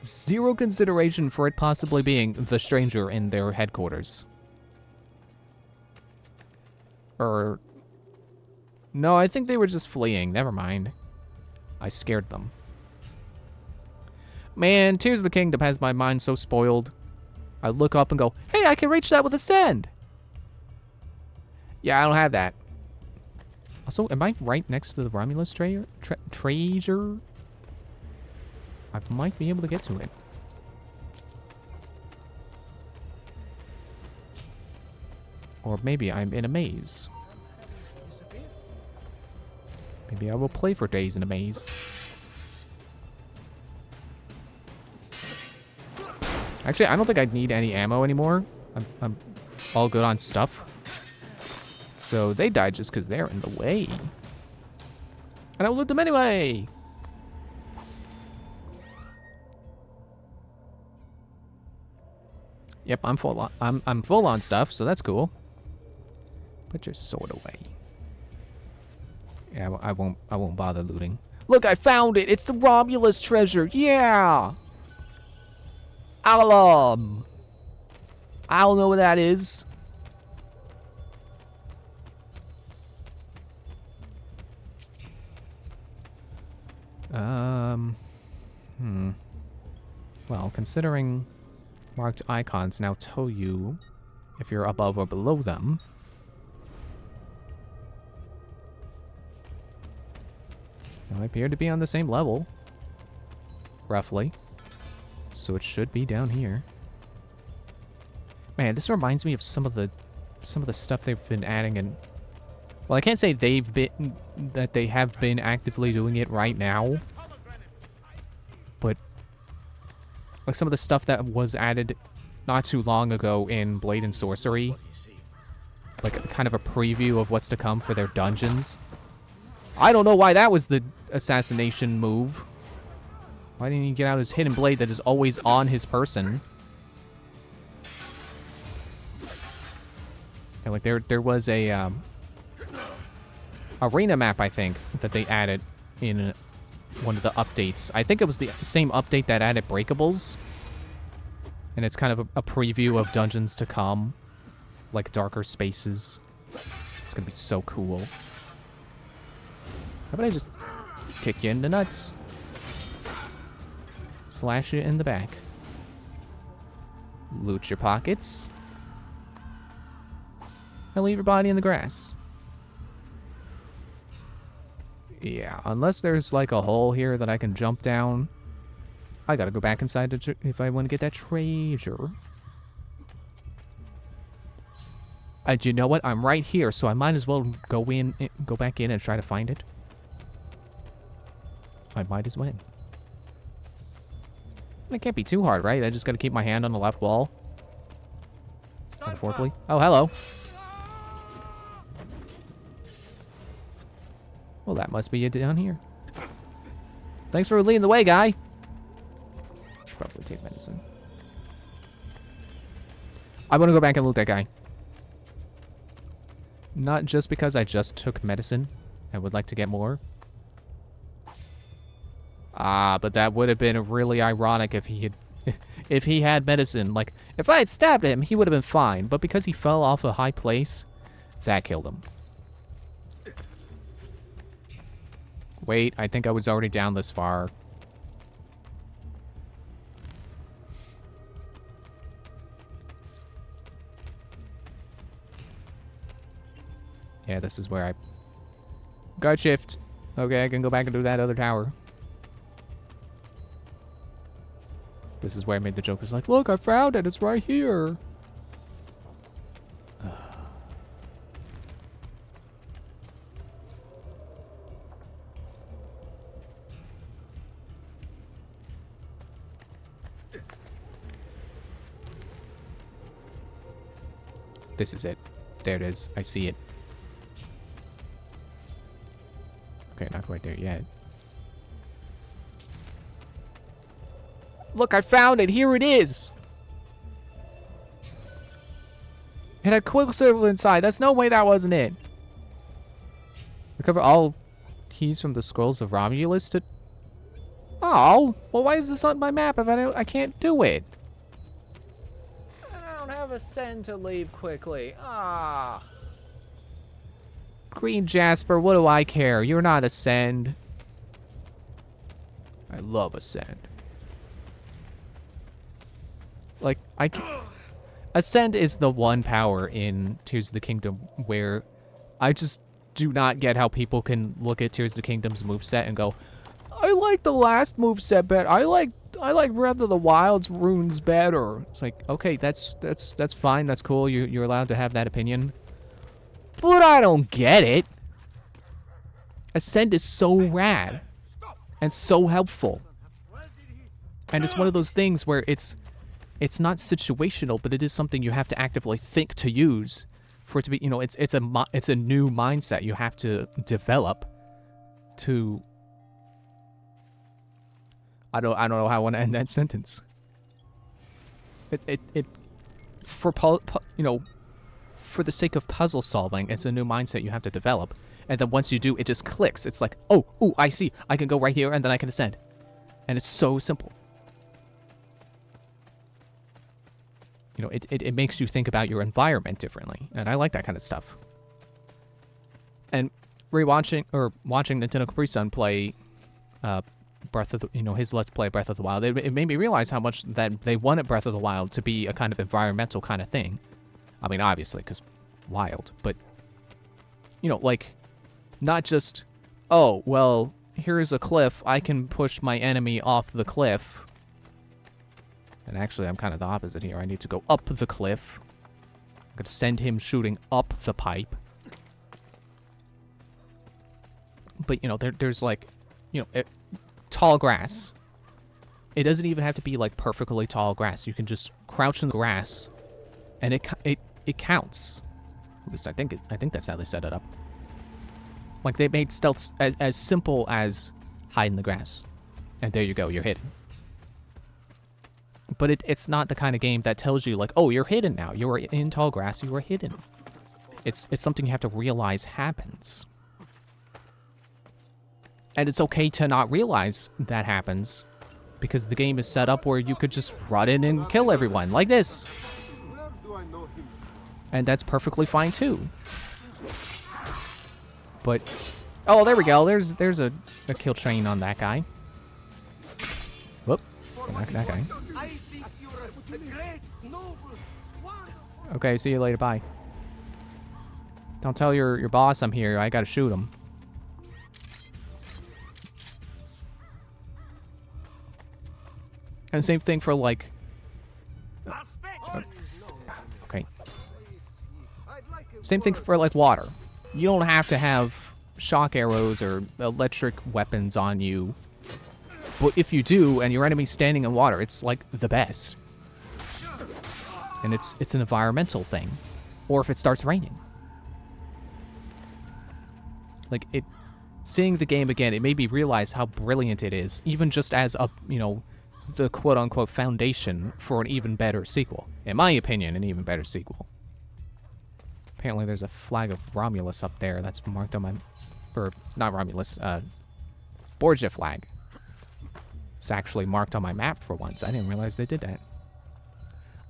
Zero consideration for it possibly being the stranger in their headquarters. Or... No, I think they were just fleeing. Never mind. I scared them. Man, Tears of the Kingdom has my mind so spoiled. I look up and go, hey, I can reach that with Ascend. Yeah, I don't have that. Also, am I right next to the Romulus treasure? I might be able to get to it. Or maybe I'm in a maze. Maybe I will play for days in a maze. Actually, I don't think I need any ammo anymore. I'm all good on stuff. So they died just because they're in the way. And I will loot them anyway! Yep, I'm full on stuff, so that's cool. Put your sword away. Yeah, I won't bother looting. Look, I found it! It's the Romulus treasure! Yeah! Alum! I don't know what that is. Well, considering marked icons now tell you if you're above or below them. I appear to be on the same level, roughly. So it should be down here. Man, this reminds me of some of the stuff they've been adding, and well, I can't say they have been actively doing it right now, but like some of the stuff that was added not too long ago in Blade and Sorcery, like kind of a preview of what's to come for their dungeons. I don't know why that was the assassination move. Why didn't he get out his hidden blade that is always on his person? And like there was a arena map, I think, that they added in one of the updates. I think it was the same update that added breakables. And it's kind of a preview of dungeons to come, like darker spaces. It's gonna be so cool. How about I just kick you in the nuts? Slash you in the back. Loot your pockets. And leave your body in the grass. Yeah, unless there's like a hole here that I can jump down. I gotta go back inside if I want to get that treasure. And you know what? I'm right here, so I might as well go back in and try to find it. I might as well. It can't be too hard, right? I just gotta keep my hand on the left wall. Metaphorically. Oh, hello. Well, that must be it down here. Thanks for leading the way, guy. should probably take medicine. I want to go back and loot that guy. Not just because I just took medicine. I would like to get more. Ah, but that would have been really ironic if he had... if he had medicine. Like, if I had stabbed him, he would have been fine. But because he fell off a high place, that killed him. Wait, I think I was already down this far. Yeah, this is where I... Guard shift. Okay, I can go back and do that other tower. This is where I made the joke. It's like, look, I found it. It's right here. This is it. There it is. I see it. Okay, not quite there yet. Look, I found it. Here it is. It had Quicksilver inside. That's no way that wasn't it. Recover all keys from the scrolls of Romulus to... Oh, well, why is this on my map if I can't do it? I don't have a send to leave quickly. Ah. Green Jasper, what do I care? You're not Ascend. I love Ascend. Like, Ascend is the one power in Tears of the Kingdom where I just do not get how people can look at Tears of the Kingdom's moveset and go, I like the last moveset better. I like Breath of the Wild's runes better. It's like, okay, that's fine. That's cool. You're allowed to have that opinion. But I don't get it. Ascend is so rad and so helpful. And it's one of those things where it's not situational, but it is something you have to actively think to use for it to be, you know, it's a new mindset you have to develop to... I don't know how I want to end that sentence. For the sake of puzzle solving, it's a new mindset you have to develop. And then once you do, it just clicks. It's like, oh, I see. I can go right here, and then I can ascend. And it's so simple. You know, it makes you think about your environment differently. And I like that kind of stuff. And watching Nintendo Capri Sun play his Let's Play Breath of the Wild, it made me realize how much that they wanted Breath of the Wild to be a kind of environmental kind of thing. I mean, obviously, because wild, but, you know, like, not just, oh, well, here's a cliff, I can push my enemy off the cliff. And actually, I'm kind of the opposite here. I need to go up the cliff. I'm going to send him shooting up the pipe. But, you know, there's, like, you know, tall grass. It doesn't even have to be, like, perfectly tall grass. You can just crouch in the grass, and it counts. At least I think that's how they set it up. Like, they made stealth as simple as hide in the grass. And there you go, you're hidden. But it's not the kind of game that tells you, like, oh, you're hidden now. You are in tall grass, you are hidden. It's something you have to realize happens. And it's okay to not realize that happens, because the game is set up where you could just run in and kill everyone, like this. And that's perfectly fine, too. But, oh, there we go. There's a kill train on that guy. Whoop. Knock that guy. Okay, see you later. Bye. Don't tell your boss I'm here. I gotta shoot him. And same thing for, like... okay. Same thing for, like, water. You don't have to have shock arrows or electric weapons on you. But if you do, and your enemy's standing in water, it's, like, the best. And it's an environmental thing. Or if it starts raining. Like, seeing the game again, it made me realize how brilliant it is. Even just as a, you know, the quote-unquote foundation for an even better sequel. In my opinion, an even better sequel. Apparently there's a flag of Romulus up there that's marked on my... Or, not Romulus, Borgia flag. It's actually marked on my map for once. I didn't realize they did that.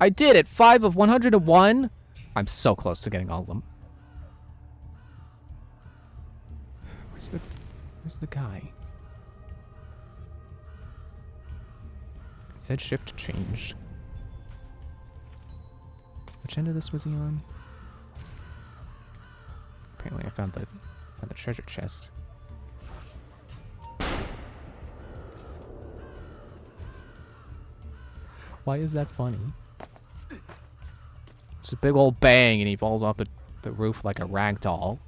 I did it! 5 of 101! I'm so close to getting all of them. Where's the guy? It said shift changed. Which end of this was he on? Apparently I found the treasure chest. Why is that funny? It's a big old bang and he falls off the roof like a rag doll.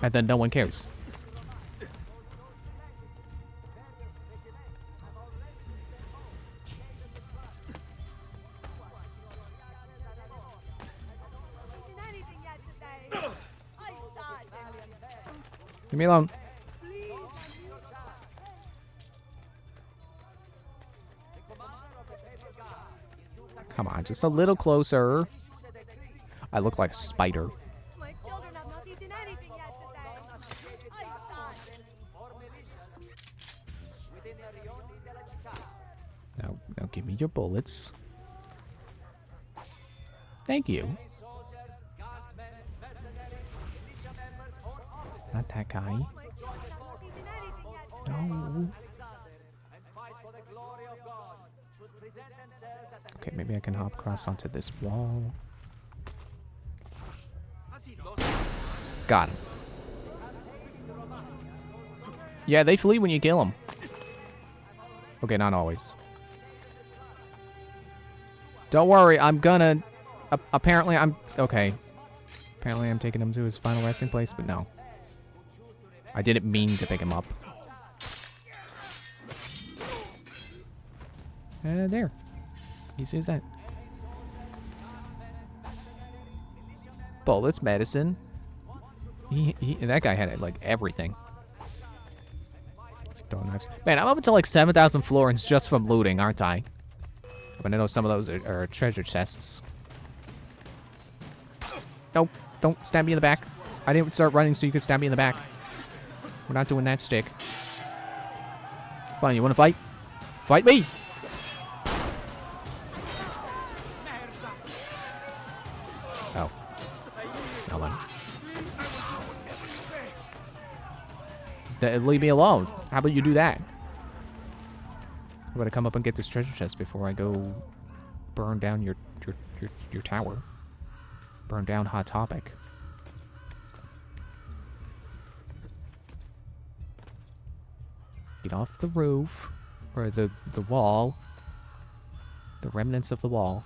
And then no one cares. Leave me alone. Come on, just a little closer. I look like a spider. My children have not eaten anything yet today. Now give me your bullets. Thank you. Not that guy. No. Okay, maybe I can hop across onto this wall. Got him. Yeah, they flee when you kill them. Okay, not always. Don't worry, I'm gonna... apparently I'm... Okay. Apparently I'm taking him to his final resting place, but no. I didn't mean to pick him up. There. Easy as that. Bullets, medicine. That guy had like everything. Throwing knives. Man, I'm up until like 7,000 florins just from looting, aren't I? But I know some of those are treasure chests. Nope. Don't stab me in the back. I didn't start running so you could stab me in the back. We're not doing that stick. Fine, you wanna fight? Fight me! Oh. Hold on. Leave me alone. How about you do that? I'm gonna come up and get this treasure chest before I go burn down your tower. Burn down Hot Topic. Get off the roof. Or the wall. The remnants of the wall.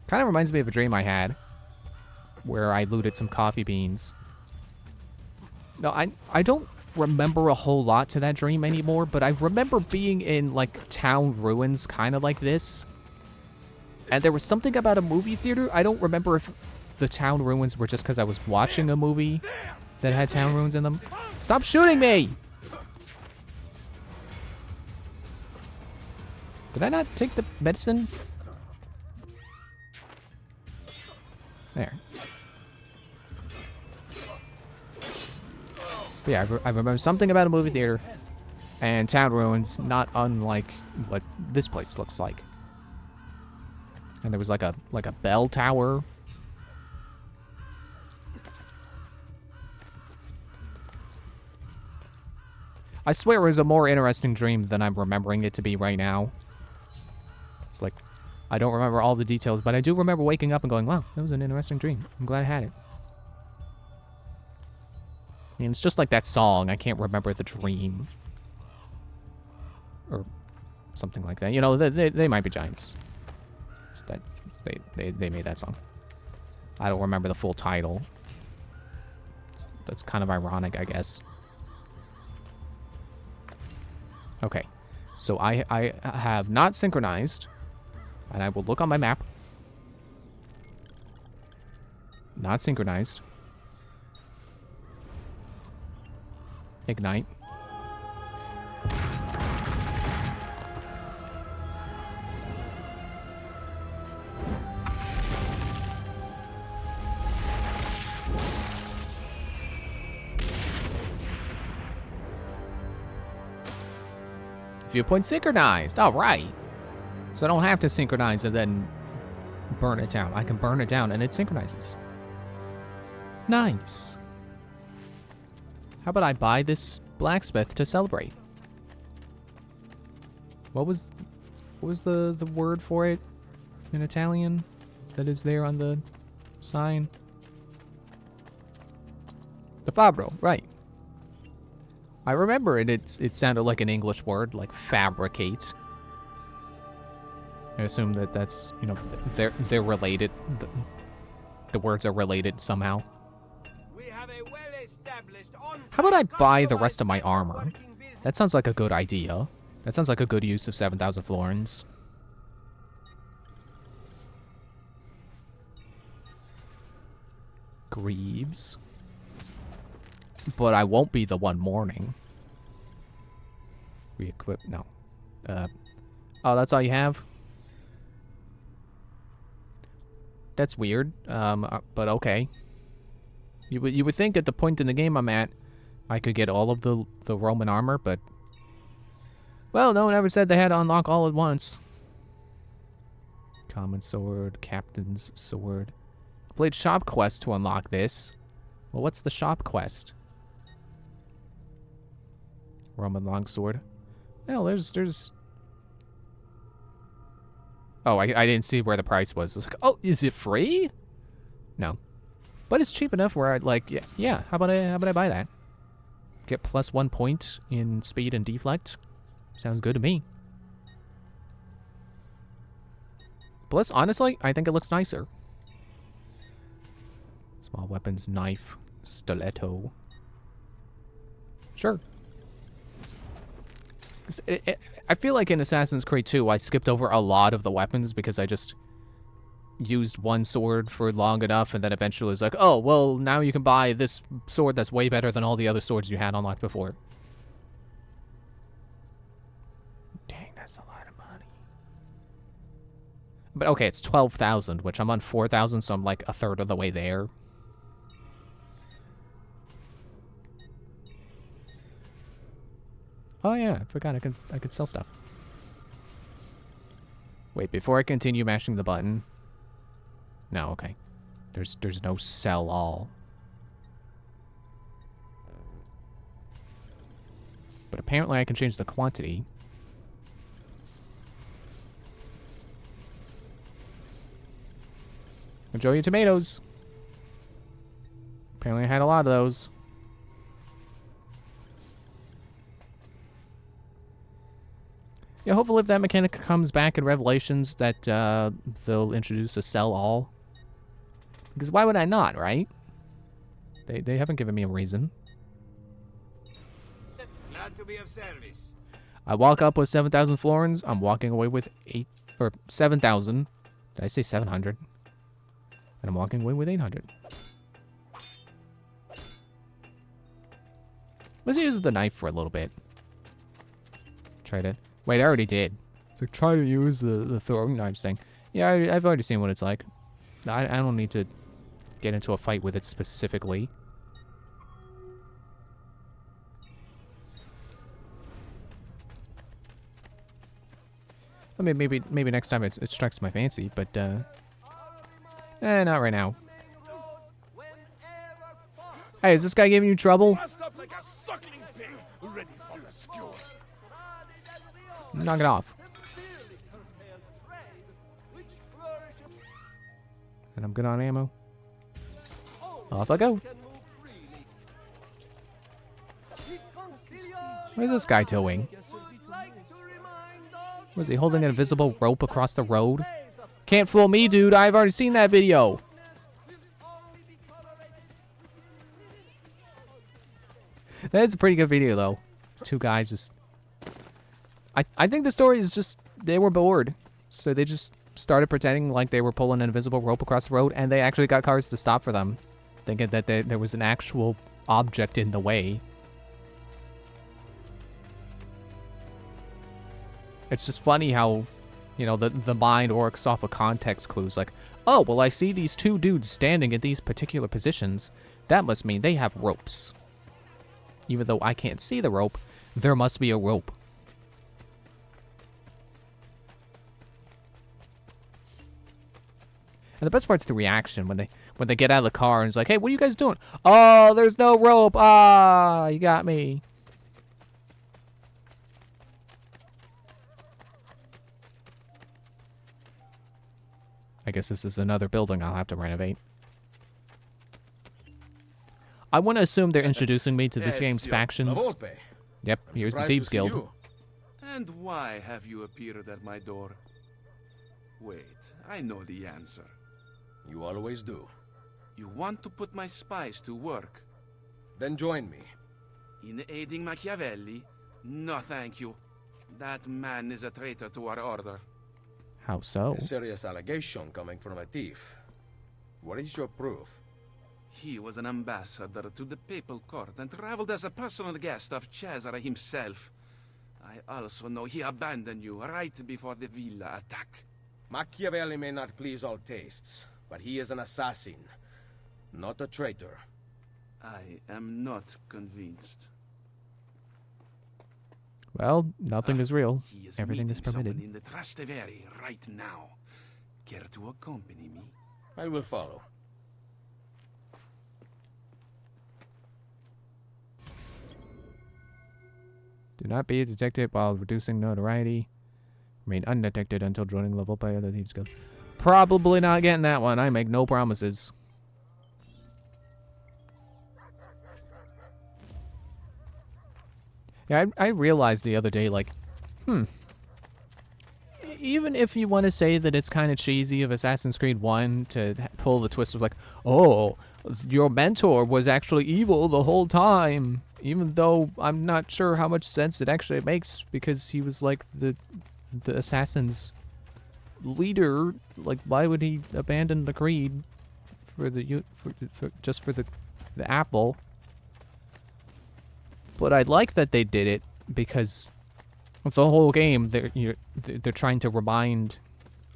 Kind of reminds me of a dream I had. Where I looted some coffee beans. No, I don't remember a whole lot to that dream anymore, but I remember being in, like, town ruins kind of like this. And there was something about a movie theater. I don't remember if the town ruins were just because I was watching a movie that had town ruins in them. Stop shooting me! Did I not take the medicine? There. But yeah, I remember something about a movie theater and town ruins, not unlike what this place looks like. And there was like a bell tower. I swear it was a more interesting dream than I'm remembering it to be right now. It's like, I don't remember all the details, but I do remember waking up and going, wow, that was an interesting dream. I'm glad I had it. I mean, it's just like that song, I can't remember the dream. Or something like that. You know, they might be giants. It's that they made that song. I don't remember the full title. That's kind of ironic, I guess. Okay. So I have not synchronized. And I will look on my map. Not synchronized. Ignite. Viewpoint synchronized. All right. So I don't have to synchronize and then burn it down. I can burn it down and it synchronizes. Nice. How about I buy this blacksmith to celebrate? What was the word for it in Italian that is there on the sign? The fabbro, right. I remember it. It sounded like an English word, like fabricate. I assume that that's, you know, they're related. The words are related somehow. How about I buy the rest of my armor? That sounds like a good idea. That sounds like a good use of 7,000 florins. Greaves. But I won't be the one mourning. Re-equip, no. Oh, that's all you have? That's weird, but okay. You would think at the point in the game I'm at, I could get all of the Roman armor, but... Well, no one ever said they had to unlock all at once. Common sword, captain's sword. I played shop quest to unlock this. Well, what's the shop quest? Roman longsword. Well, there's... Oh, I didn't see where the price was. I was like, oh, is it free? No. But it's cheap enough where I'd like, yeah, how about I buy that? Get plus 1 point in speed and deflect. Sounds good to me. Plus, honestly, I think it looks nicer. Small weapons, knife, stiletto. Sure. I feel like in Assassin's Creed 2, I skipped over a lot of the weapons because I just used one sword for long enough, and then eventually it's like, oh, well, now you can buy this sword that's way better than all the other swords you had unlocked before. Dang, that's a lot of money. But okay, it's 12,000, which I'm on 4,000, so I'm like a third of the way there. Oh yeah, I forgot I could sell stuff. Wait, before I continue mashing the button. No, okay. There's no sell all. But apparently I can change the quantity. Enjoy your tomatoes. Apparently I had a lot of those. Yeah, hopefully if that mechanic comes back in Revelations that they'll introduce a sell all. Because why would I not, right? They haven't given me a reason. Glad to be of service. I walk up with 7,000 florins. I'm walking away with 7,000. Did I say 700? And I'm walking away with 800. Let's use the knife for a little bit. Try to... Wait, I already did. It's like, try to use the throwing knives thing. Yeah, I've already seen what it's like. I don't need to get into a fight with it specifically. I mean, maybe next time it strikes my fancy, but, not right now. Hey, is this guy giving you trouble? Dressed up like a suckling pig, ready for the skewer. Knock it off. And I'm good on ammo. Off I go. What is this guy doing? Was he holding an invisible rope across the road? Can't fool me, dude. I've already seen that video. That's a pretty good video, though. It's two guys just... I think the story is just, they were bored. So they just started pretending like they were pulling an invisible rope across the road, and they actually got cars to stop for them, thinking that there was an actual object in the way. It's just funny how, you know, the mind works off of context clues. Like, oh, well, I see these two dudes standing in these particular positions. That must mean they have ropes. Even though I can't see the rope, there must be a rope. And the best part's the reaction when they get out of the car and it's like, hey, what are you guys doing? Oh, there's no rope. Ah, you got me. I guess this is another building I'll have to renovate. I want to assume they're introducing me to this game's Ezio, factions. La Volpe. Yep, I'm here's the surprised Thieves to see Guild. you. And why have you appeared at my door? Wait, I know the answer. You always do. You want to put my spies to work. Then join me. In aiding Machiavelli? No, thank you. That man is a traitor to our order. How so? A serious allegation coming from a thief. What is your proof? He was an ambassador to the papal court and traveled as a personal guest of Cesare himself. I also know he abandoned you right before the villa attack. Machiavelli may not please all tastes, but he is an assassin, not a traitor. I am not convinced. Well, nothing is real. He is Everything is meeting someone permitted. in the Trastevere right now. Care to accompany me? I will follow. Do not be detected while reducing notoriety. Remain undetected until joining level by other Thieves Guild. Probably not getting that one. I make no promises. Yeah, I realized the other day, like, even if you want to say that it's kind of cheesy of Assassin's Creed 1 to pull the twist of like, oh, your mentor was actually evil the whole time, even though I'm not sure how much sense it actually makes because he was like the assassin's leader. Like, why would he abandon the creed for the just for the apple? But I like that they did it because the whole game they're trying to remind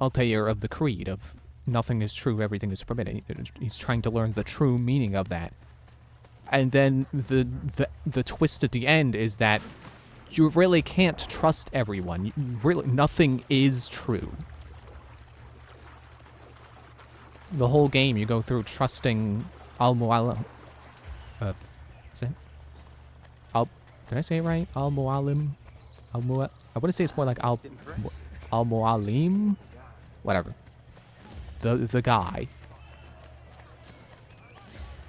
Altair of the creed of nothing is true, everything is permitted. He's trying to learn the true meaning of that. And then the twist at the end is that you really can't trust everyone. Really, nothing is true. The whole game you go through trusting Al-Mualim. Is it? Did I say it right? Al-Mualim? I want to say it's more like Al-Mualim? Whatever. The guy.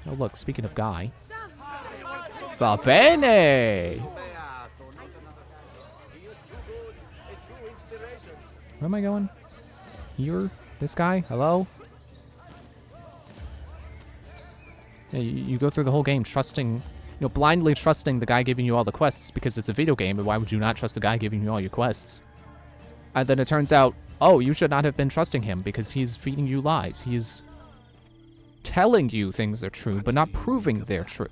Oh look, speaking of guy. Va bene! Where am I going? Here? This guy? Hello? Yeah, you go through the whole game trusting, blindly trusting the guy giving you all the quests because it's a video game, and why would you not trust the guy giving you all your quests? And then it turns out, oh, you should not have been trusting him because he's feeding you lies. He's telling you things are true, but not proving they're true.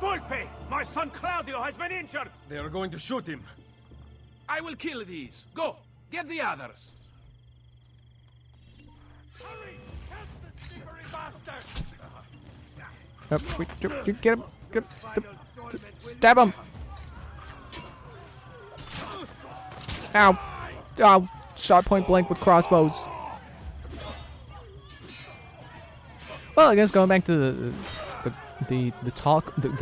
Volpe! My son Claudio has been injured! They are going to shoot him. I will kill these. Go! Get the others! Hurry! Catch the slippery bastard! Get him! Stab him! Ow! Ow! Shot point blank with crossbows. Well, I guess going back to the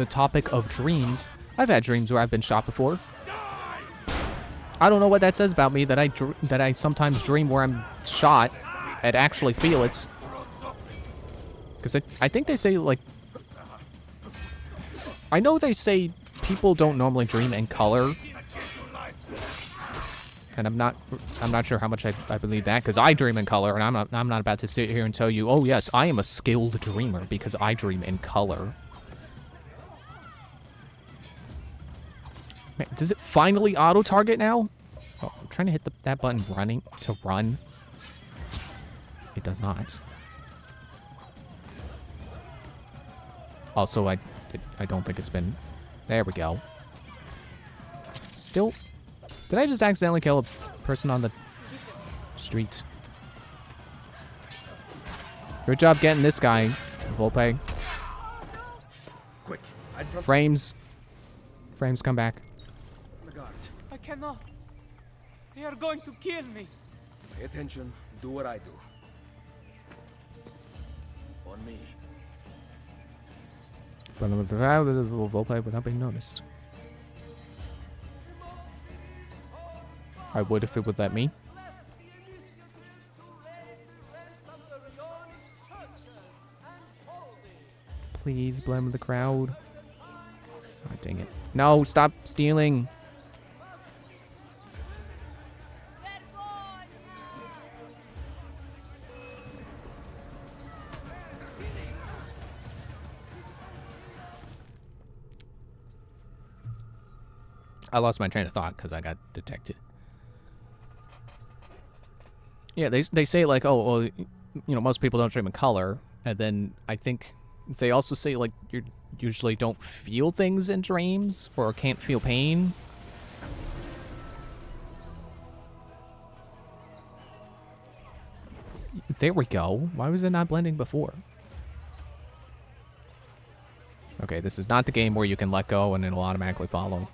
topic of dreams, I've had dreams where I've been shot before. I don't know what that says about me that I sometimes dream where I'm shot and actually feel it. Because I think they say, like, I know they say people don't normally dream in color, and I'm not sure how much I believe that, because I dream in color, and I'm not about to sit here and tell you, oh yes, I am a skilled dreamer because I dream in color. Man, does it finally auto-target now? Oh, I'm trying to hit that button to run. It does not. Also, I don't think it's been... There we go. still... Did I just accidentally kill a person on the street? Good job getting this guy, Volpe. Quick, hide from Frames. Frames, come back. the guards. I cannot. They are going to kill me. Pay attention, do what I do. On me. Volpe without being noticed. I would if it would let me. Please blame the crowd. Oh, dang it. No, stop stealing. I lost my train of thought because I got detected. Yeah, they say like, oh, well, you know, most people don't dream in color, and then I think they also say like you usually don't feel things in dreams or can't feel pain. There we go. Why was it not blending before? Okay, this is not the game where you can let go and it'll automatically follow.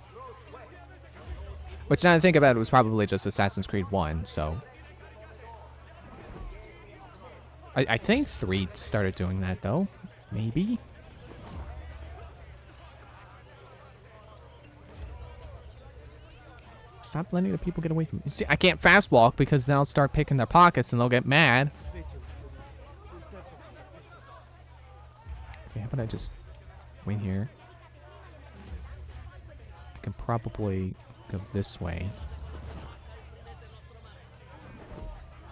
Which, now that I think about it, was probably just Assassin's Creed 1, so... I think 3 started doing that, though. Maybe? Stop letting the people get away from me. See, I can't fast walk because then I'll start picking their pockets and they'll get mad. Okay, how about I just wait here? I can probably go this way.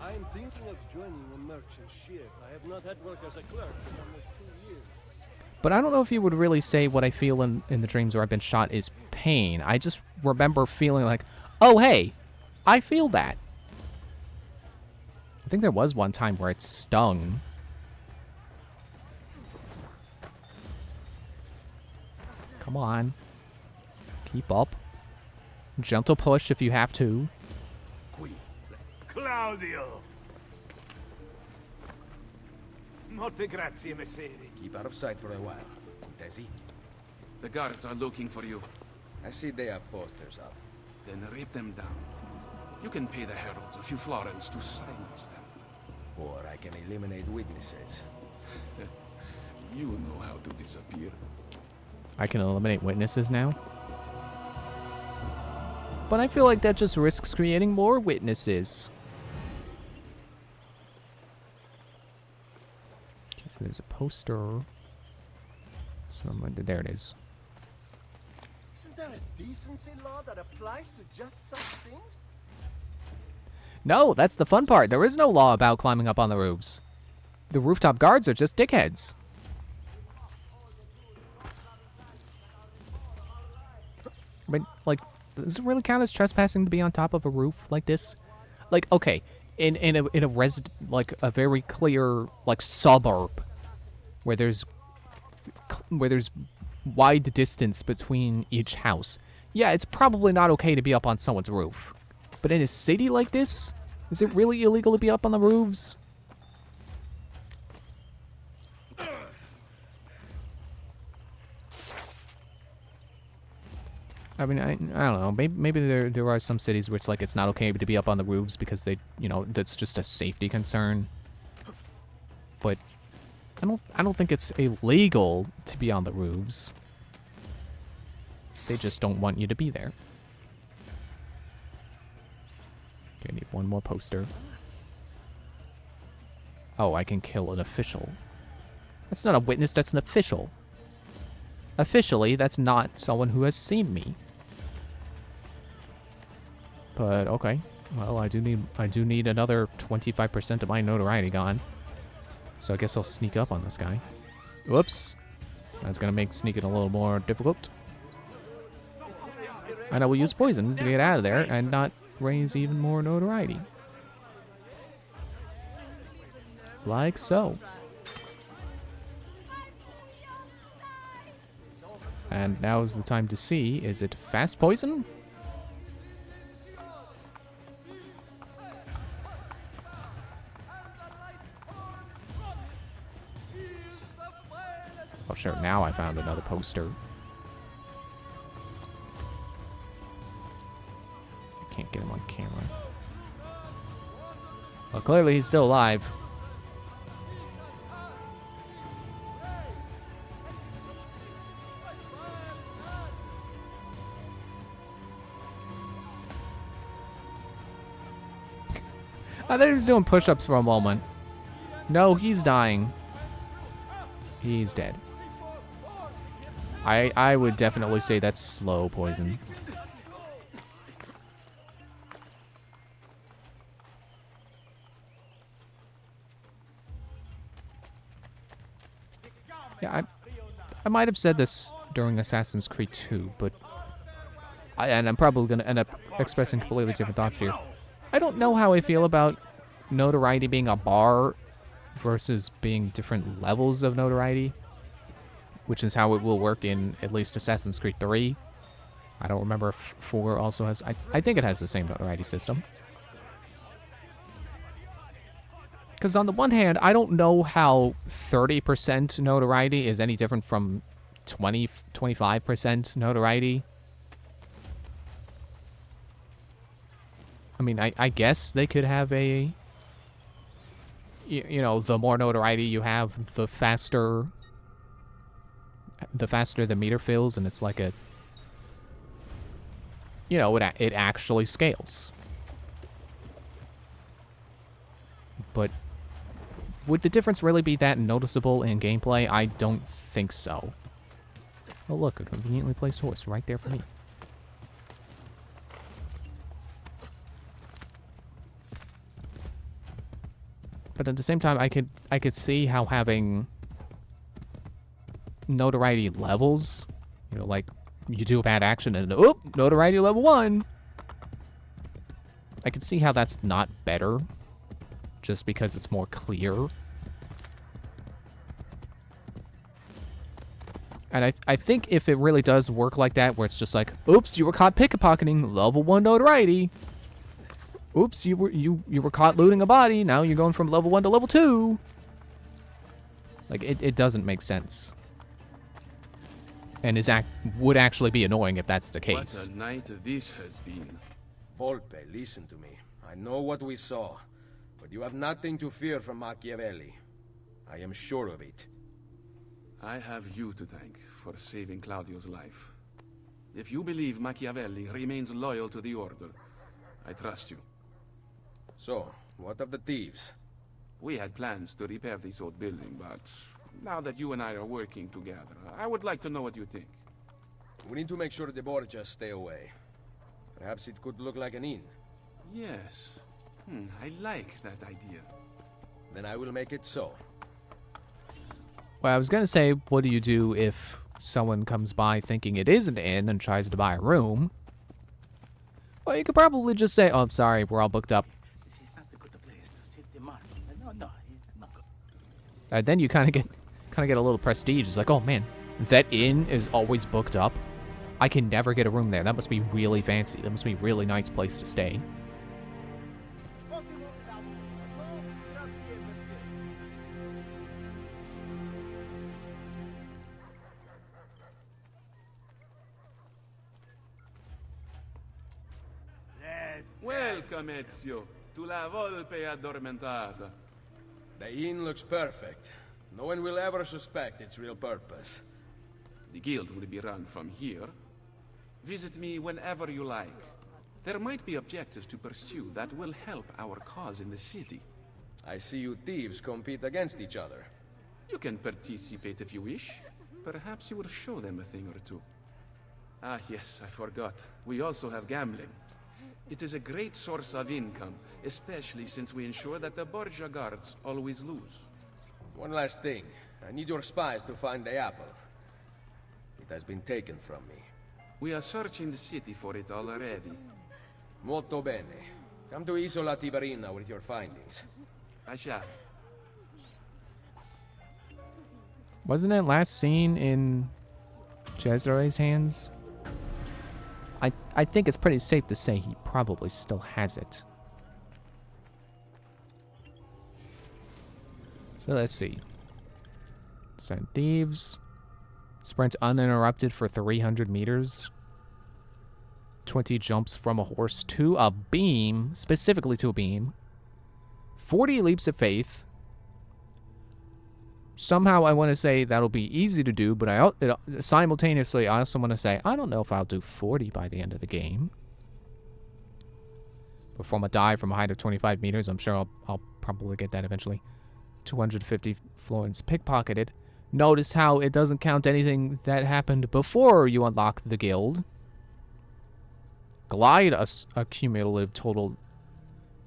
I am thinking of joining a merchant ship. I have not had work as a clerk for almost 2 years. But I don't know if you would really say what I feel in the dreams where I've been shot is pain. I just remember feeling like, oh, hey, I feel that. I think there was one time where it stung. Come on. Keep up. Gentle push if you have to. Qui. Claudio! Molte grazie, messere. Keep out of sight for a while. Desi, The guards are looking for you. I see they have posters up. Then rip them down. You can pay the heralds a few florins to silence them. Or I can eliminate witnesses. You know how to disappear. I can eliminate witnesses now. But I feel like that just risks creating more witnesses. Okay, so there's a poster. Somewhere, there it is. Isn't there a decency law that applies to just such things? No, that's the fun part. There is no law about climbing up on the roofs. The rooftop guards are just dickheads. I mean, like, does it really count as trespassing to be on top of a roof like this? Like, okay, in a like a very clear like suburb where there's wide distance between each house. Yeah, it's probably not okay to be up on someone's roof. But in a city like this, is it really illegal to be up on the roofs? I mean, I don't know. Maybe there are some cities where it's like it's not okay to be up on the roofs because they, you know, that's just a safety concern. But I don't think it's illegal to be on the roofs. They just don't want you to be there. Okay, I need one more poster. Oh, I can kill an official. That's not a witness, that's an official. Officially, that's not someone who has seen me. But okay. Well, I do need another 25% of my notoriety gone. So I guess I'll sneak up on this guy. Whoops. That's gonna make sneaking a little more difficult. And I will use poison to get out of there and not raise even more notoriety. Like so. And now is the time to see, is it fast poison? Sure, now I found another poster. I can't get him on camera. Well, clearly he's still alive. I thought he was doing push-ups for a moment. No, he's dying. He's dead. I would definitely say that's slow poison. Yeah, I might have said this during Assassin's Creed 2, but and I'm probably going to end up expressing completely different thoughts here. I don't know how I feel about notoriety being a bar versus being different levels of notoriety, which is how it will work in at least Assassin's Creed 3. I don't remember if 4 also has... I think it has the same notoriety system. Because on the one hand, I don't know how 30% notoriety is any different from 25% notoriety. I mean, I guess they could have a... You know, the more notoriety you have, the faster the meter fills, and it's like a... You know, it actually scales. But would the difference really be that noticeable in gameplay? I don't think so. Oh look, a conveniently placed horse right there for me. But at the same time, I could see how having notoriety levels, you know, like you do a bad action and oh, notoriety level 1. I could see how that's not better, just because it's more clear. And I think if it really does work like that, where it's just like, oops, you were caught pickpocketing, level 1 notoriety. Oops, you were caught looting a body. Now you're going from level 1 to level 2. Like, it doesn't make sense. And would actually be annoying if that's the case. What a night this has been. Volpe, listen to me. I know what we saw, but you have nothing to fear from Machiavelli. I am sure of it. I have you to thank for saving Claudio's life. If you believe Machiavelli remains loyal to the Order, I trust you. So, what of the thieves? We had plans to repair this old building, but now that you and I are working together, I would like to know what you think. We need to make sure the Borgias stay away. Perhaps it could look like an inn. Yes. I like that idea. Then I will make it so. Well, I was gonna say, what do you do if someone comes by thinking it is an inn and tries to buy a room? Well, you could probably just say, oh, I'm sorry, we're all booked up. This is not a good place to sit the market. No, it's not good. Then you kind of get a little prestige. It's like, oh man, that inn is always booked up. I can never get a room there. That must be really fancy. That must be a really nice place to stay. Welcome, Ezio, to La Volpe Addormentata. The inn looks perfect. No one will ever suspect its real purpose. The guild will be run from here. Visit me whenever you like. There might be objectives to pursue that will help our cause in the city. I see you thieves compete against each other. You can participate if you wish. Perhaps you will show them a thing or two. Ah, yes, I forgot. We also have gambling. It is a great source of income, especially since we ensure that the Borgia guards always lose. One last thing. I need your spies to find the apple. It has been taken from me. We are searching the city for it already. Molto bene. Come to Isola Tiberina with your findings. I shall. Wasn't it last seen in Cesare's hands? I think it's pretty safe to say he probably still has it. So let's see. Send thieves. Sprint uninterrupted for 300 meters. 20 jumps from a horse to a beam, specifically to a beam. 40 leaps of faith. Somehow I want to say that'll be easy to do, but simultaneously I also want to say I don't know if I'll do 40 by the end of the game. Perform a dive from a height of 25 meters. I'm sure I'll probably get that eventually. 250 florins pickpocketed. Notice how it doesn't count anything that happened before you unlock the guild. Glide a cumulative total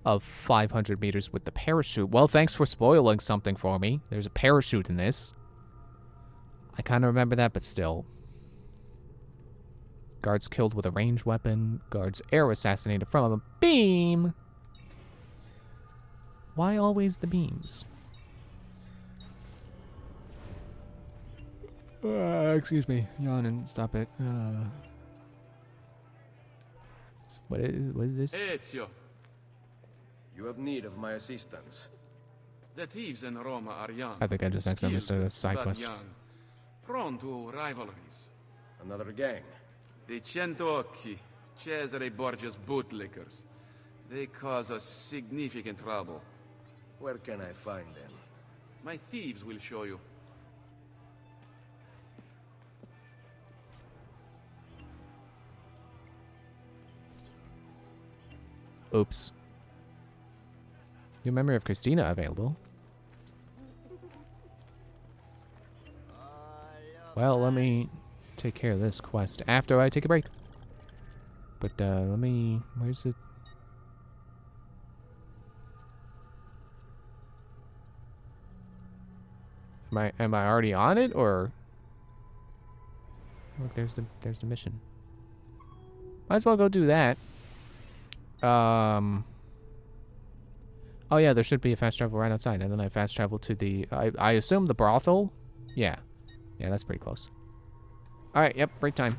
of 500 meters with the parachute. Well, thanks for spoiling something for me. There's a parachute in this. I kind of remember that, but still. Guards killed with a ranged weapon. Guards air assassinated from a beam. Why always the beams? Excuse me. Yawn and stop it. What is this? Ezio, You have need of my assistance. the thieves in Roma are young. I think I just accidentally started a side but quest. young, prone to rivalries. Another gang. The Centocchi, Cesare Borgia's bootlickers. They cause us significant trouble. Where can I find them? My thieves will show you. Oops. New memory of Christina available. Well, let me take care of this quest after I take a break. But, let me... Where's it? Am I already on it, or... Look, there's the mission. Might as well go do that. Oh yeah, there should be a fast travel right outside, and then I fast travel to the, I assume the brothel? Yeah. Yeah, that's pretty close. Alright, yep, break time.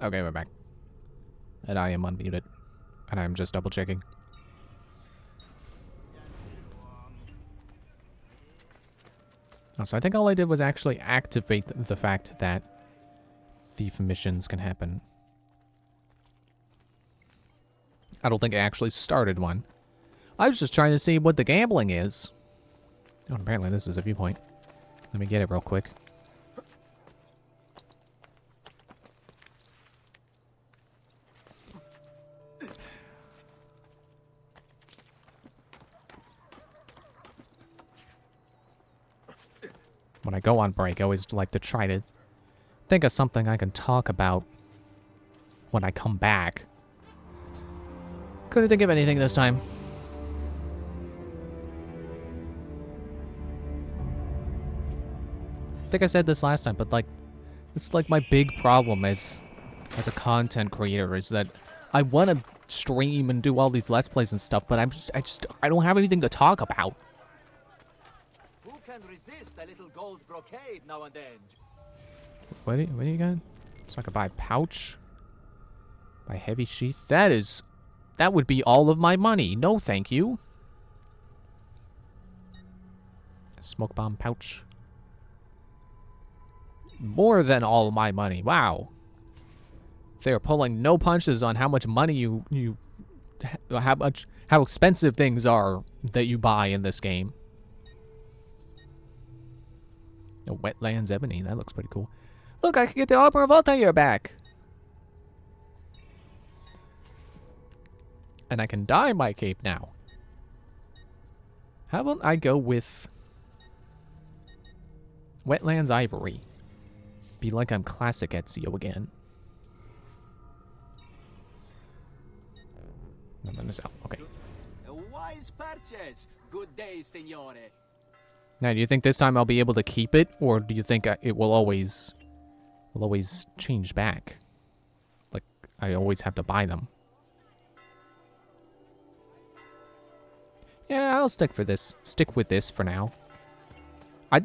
Okay, we're back. And I am unmuted. And I'm just double checking. Oh, so I think all I did was actually activate the fact that thief missions can happen. I don't think I actually started one. I was just trying to see what the gambling is. Oh, apparently this is a viewpoint. Let me get it real quick. When I go on break, I always like to try to think of something I can talk about when I come back. Couldn't think of anything this time. I think I said this last time, but like, it's like my big problem as a content creator is that I want to stream and do all these Let's Plays and stuff, but I don't have anything to talk about. Who can resist a little gold brocade now and then? What do you got? So I could buy a pouch. Buy heavy sheath. That would be all of my money. No, thank you. Smoke bomb pouch. More than all my money. Wow. They're pulling no punches on how much money how expensive things are that you buy in this game. A Wetlands Ebony, that looks pretty cool. Look, I can get the Armor of Altair back. And I can dye my cape now. How about I go with Wetlands Ivory? Be like I'm classic Ezio again. No, no, no, okay. A wise purchase. Good day, signore. Now, do you think this time I'll be able to keep it, or do you think it will always change back? Like, I always have to buy them. Yeah, I'll stick with this for now. I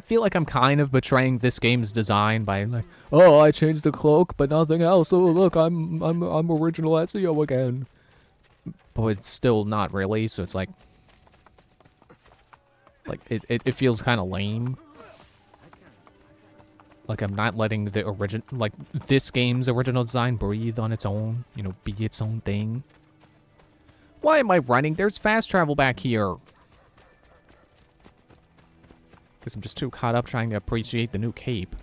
feel like I'm kind of betraying this game's design by like, oh, I changed the cloak, but nothing else. Oh, look, I'm original Ezio again. But it's still not really, so it's like it feels kind of lame. Like I'm not letting this game's original design breathe on its own, you know, be its own thing. Why am I running? There's fast travel back here. Because I'm just too caught up trying to appreciate the new cape.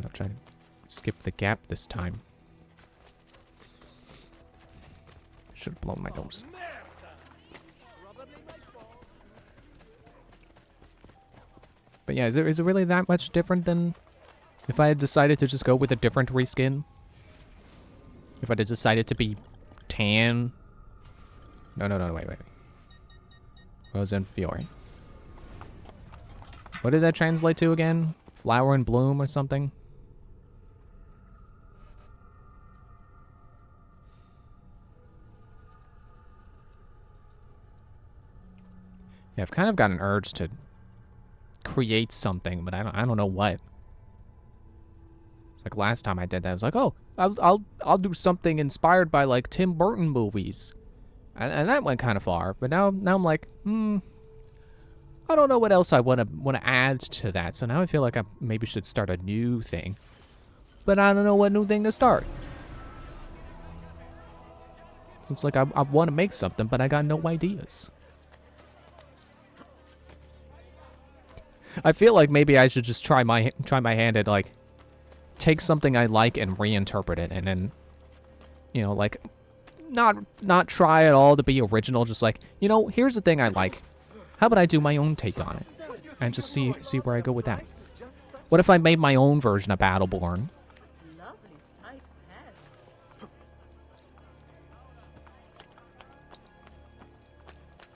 I'm trying to skip the gap this time. Should have blown my nose. But yeah, is it really that much different than if I had decided to just go with a different reskin? If I had decided to be tan? No, wait. Rosenfiore. What did that translate to again? Flower and bloom or something? Yeah, I've kind of got an urge to create something, but I don't know what. It's like last time I did that, I was like, oh, I'll do something inspired by like Tim Burton movies, and that went kind of far. But now I'm like, I don't know what else I want to add to that. So now I feel like I maybe should start a new thing, but I don't know what new thing to start. So it's like I want to make something, but I got no ideas. I feel like maybe I should just try my hand at like take something I like and reinterpret it, and then, you know, like not try at all to be original. Just like, you know, here's the thing I like. How about I do my own take on it and just see where I go with that? What if I made my own version of Battleborn? Lovely tight pants.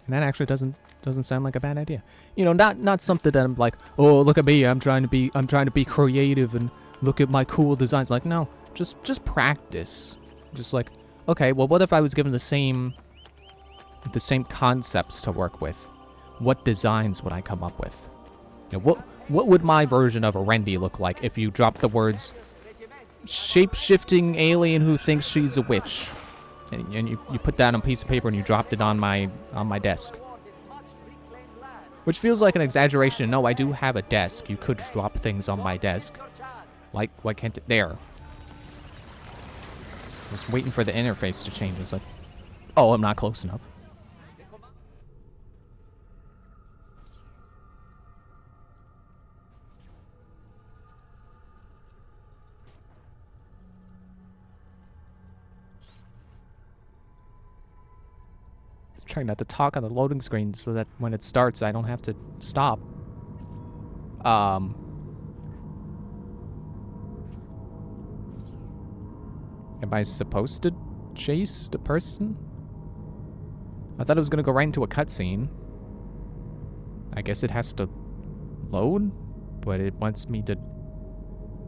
And that actually doesn't sound like a bad idea. You know, not something that I'm like, oh, look at me, I'm trying to be creative and look at my cool designs. Like, no, just practice. Just like, okay, well, what if I was given the same concepts to work with? What designs would I come up with? You know, what would my version of a Rendy look like if you dropped the words shape-shifting alien who thinks she's a witch. And you put that on a piece of paper and you dropped it on my desk. Which feels like an exaggeration. No, I do have a desk. You could drop things on my desk. Like, why can't it? There. I was waiting for the interface to change. It's like, oh, I'm not close enough. Trying not to talk on the loading screen so that when it starts, I don't have to stop. Am I supposed to chase the person? I thought it was gonna go right into a cutscene. I guess it has to load, but it wants me to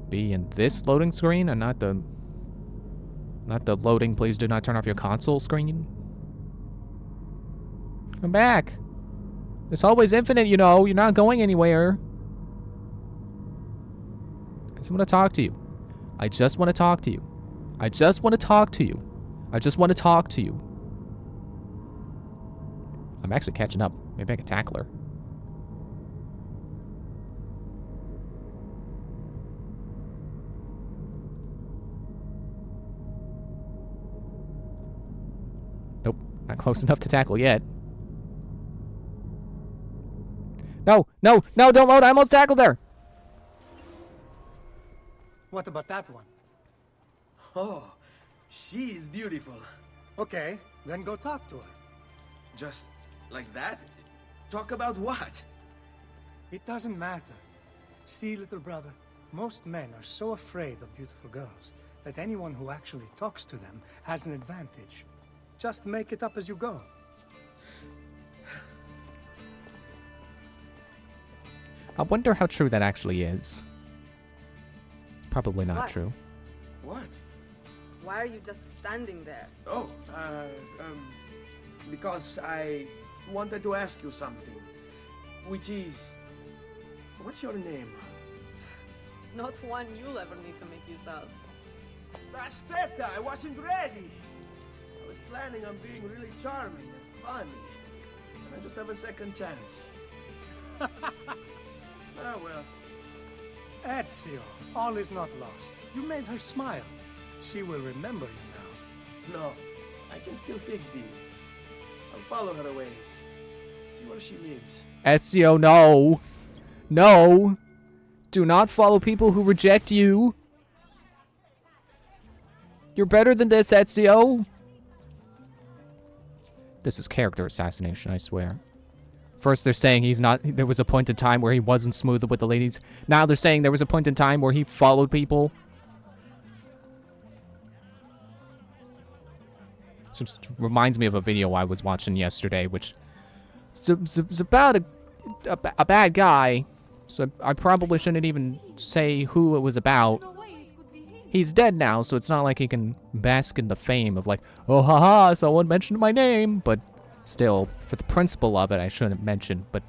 be in this loading screen and not the loading, please do not turn off your console screen. Come back. This hallway's infinite, you know. You're not going anywhere. I just want to talk to you. I just want to talk to you. I just want to talk to you. I just want to talk to you. I'm actually catching up. Maybe I can tackle her. Nope. Not close enough to tackle yet. No, no, no, don't load. I almost tackled her. What about that one? Oh, she is beautiful. Okay, then go talk to her. Just like that? Talk about what? It doesn't matter. See, little brother, most men are so afraid of beautiful girls that anyone who actually talks to them has an advantage. Just make it up as you go. I wonder how true that actually is. It's probably not true. What? Why are you just standing there? Oh, because I wanted to ask you something. Which is... What's your name? Not one you'll ever need to make use of. Aspetta, I wasn't ready. I was planning on being really charming and funny. And I just have a second chance. Oh, well. Ezio, all is not lost. You made her smile. She will remember you now. No, I can still fix these. I'll follow her ways. See where she lives. Ezio, no. No. Do not follow people who reject you. You're better than this, Ezio. This is character assassination, I swear. First they're saying he's not, there was a point in time where he wasn't smooth with the ladies. Now they're saying there was a point in time where he followed people. It just reminds me of a video I was watching yesterday, which is about a bad guy. So I probably shouldn't even say who it was about. He's dead now, so it's not like he can bask in the fame of like, oh haha, someone mentioned my name, but still, for the principle of it, I shouldn't mention, but,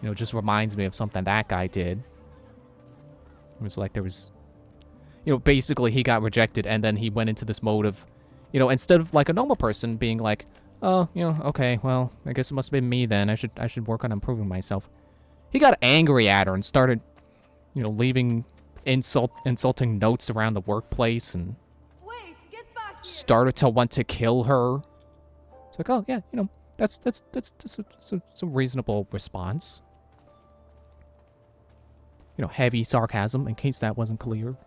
you know, it just reminds me of something that guy did. It was like there was, you know, basically he got rejected, and then he went into this mode of, you know, instead of like a normal person being like, oh, you know, okay, well, I guess it must have been me then. I should work on improving myself. He got angry at her and started, you know, leaving insulting notes around the workplace and started to want to kill her. It's like, oh, yeah, you know, that's a reasonable response. You know, heavy sarcasm, in case that wasn't clear.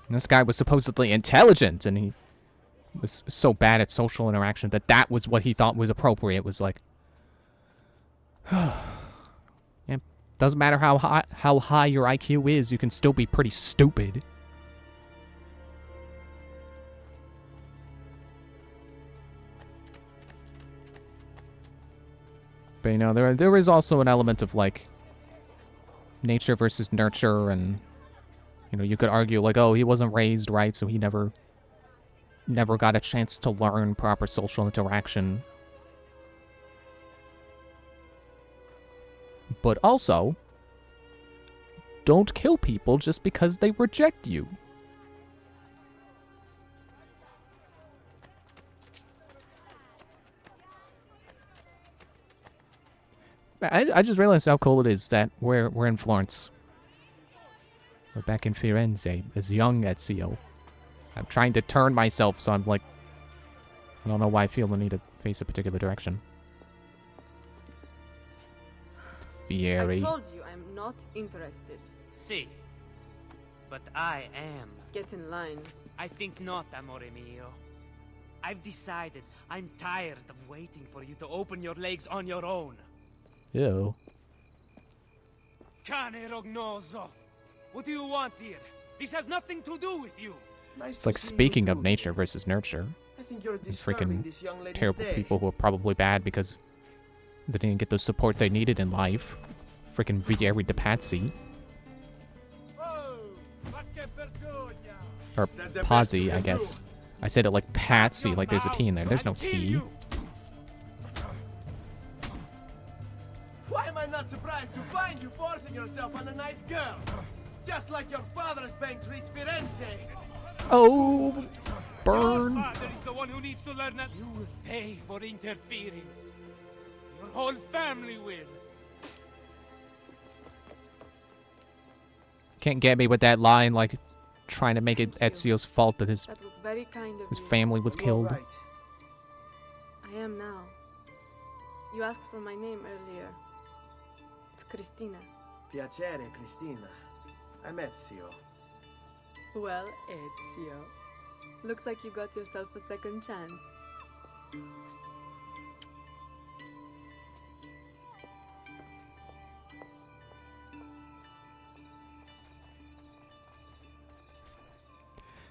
And this guy was supposedly intelligent, and he was so bad at social interaction that that was what he thought was appropriate. It was like, yeah, doesn't matter how high your IQ is, you can still be pretty stupid. But, you know, there is also an element of, like, nature versus nurture, and, you know, you could argue, like, oh, he wasn't raised right, so he never got a chance to learn proper social interaction. But also, don't kill people just because they reject you. I just realized how cool it is that we're in Florence. We're back in Firenze as young Ezio. I'm trying to turn myself, so I'm like, I don't know why I feel the need to face a particular direction. Fieri. I told you I'm not interested. See, but I am. Get in line. I think not, amore mio. I've decided I'm tired of waiting for you to open your legs on your own. Ew. Cane rognoso! What do you want here? This has nothing to do with you. It's like speaking of nature versus nurture. I think you're And disturbing freaking this young lady's terrible day. people who are probably bad because they didn't get the support they needed in life. Freaking Vieri de Patsy. Or Pazzi, I guess. I said it like Patsy, like there's a T in there. There's no T. Why am I not surprised to find you forcing yourself on a nice girl? Just like your father's bank treats Firenze. Oh, Your burn. father is the one who needs to learn that you will pay for interfering. Your whole family will. Can't get me with that line, like trying to make it Ezio's fault that his That was very kind of his you. family was killed. Right. I am now. You asked for my name earlier. It's Cristina. Piacere, Cristina. I'm Ezio. Well, Ezio. Looks like you got yourself a second chance.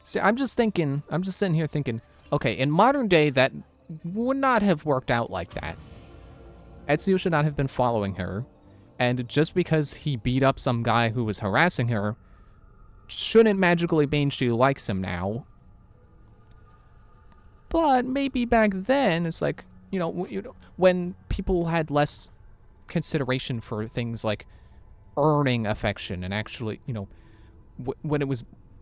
See, I'm just sitting here thinking, okay, in modern day, that would not have worked out like that. Ezio should not have been following her, and just because he beat up some guy who was harassing her, shouldn't magically mean she likes him now. But maybe back then, it's like, you know, when people had less consideration for things like earning affection and actually, you know,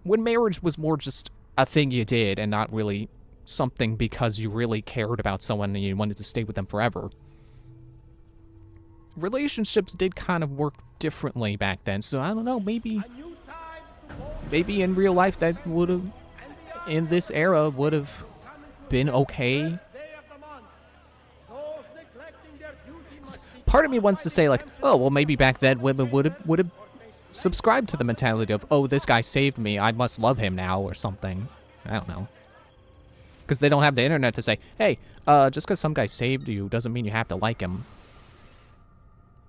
when marriage was more just a thing you did and not really something because you really cared about someone and you wanted to stay with them forever. Relationships did kind of work differently back then, so I don't know, maybe in real life that would have, in this era, would have been okay. Part of me wants to say like, oh, well, maybe back then women would have subscribed to the mentality of, oh, this guy saved me, I must love him now, or something. I don't know. Because they don't have the internet to say, hey, just because some guy saved you doesn't mean you have to like him.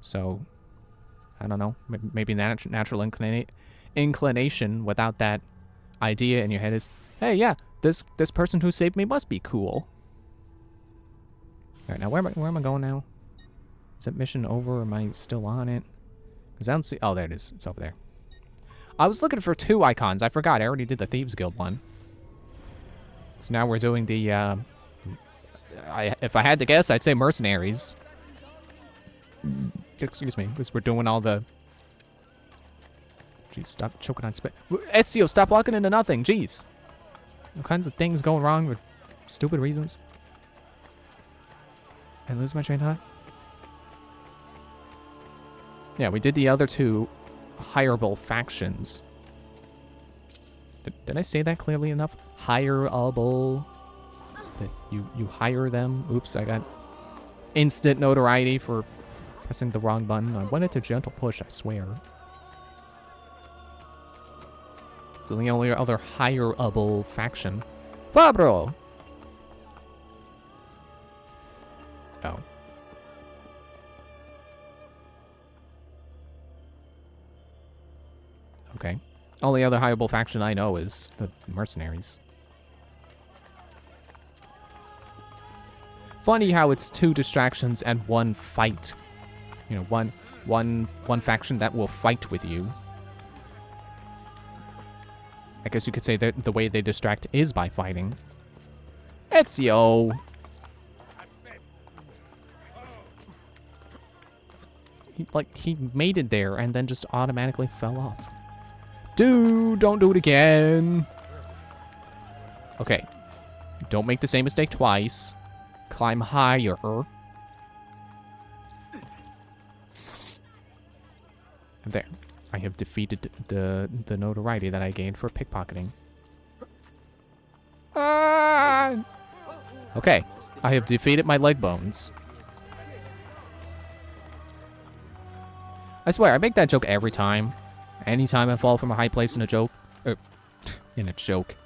So, I don't know. Maybe natural inclination without that idea in your head is, hey, yeah, this person who saved me must be cool. All right, now where am I going now? Is that mission over? Or am I still on it? Because I don't see... Oh, there it is. It's over there. I was looking for 2 icons. I forgot. I already did the Thieves Guild one. So now we're doing the... if I had to guess, I'd say Mercenaries. Excuse me. Because we're doing all the... Jeez, stop choking on spit. Ezio, stop walking into nothing. Jeez. All kinds of things going wrong with stupid reasons. I lose my train of thought? Yeah, we did the other 2 hireable factions. Did I say that clearly enough? Hireable. That you hire them. Oops, I got instant notoriety for pressing the wrong button. I wanted to gentle push, I swear. It's the only other hireable faction. Fabro! Oh. Okay. Only other hireable faction I know is the Mercenaries. Funny how it's 2 distractions and 1 fight. You know, one faction that will fight with you. I guess you could say that the way they distract is by fighting. Ezio! He made it there and then just automatically fell off. Dude, don't do it again. Okay. Don't make the same mistake twice. Climb higher. And there. I have defeated the notoriety that I gained for pickpocketing. Ah! Okay. I have defeated my leg bones. I swear, I make that joke every time. Anytime I fall from a high place in a joke. In a joke.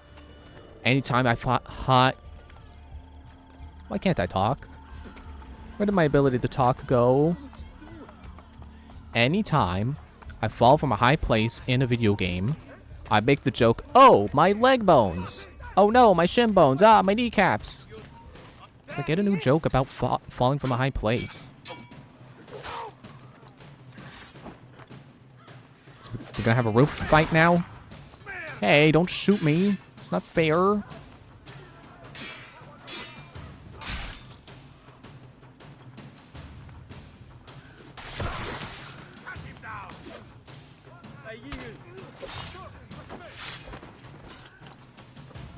Anytime I fought hot. Why can't I talk? Where did my ability to talk go? Anytime I fall from a high place in a video game, I make the joke, oh, my leg bones. Oh no, my shin bones. Ah, my kneecaps. So get a new joke about falling from a high place. So we're gonna have a roof fight now? Hey, don't shoot me. It's not fair.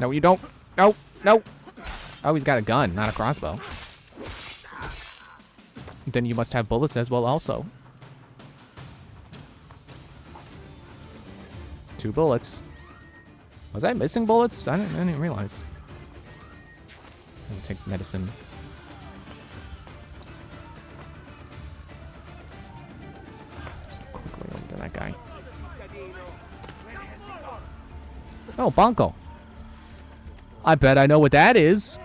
No, you don't. No, no. Oh, he's got a gun, not a crossbow. Then you must have bullets as well also. 2 bullets. Was I missing bullets? I didn't realize. I'm gonna take medicine. Just quickly into that guy. Oh, Bonko. I bet I know what that is.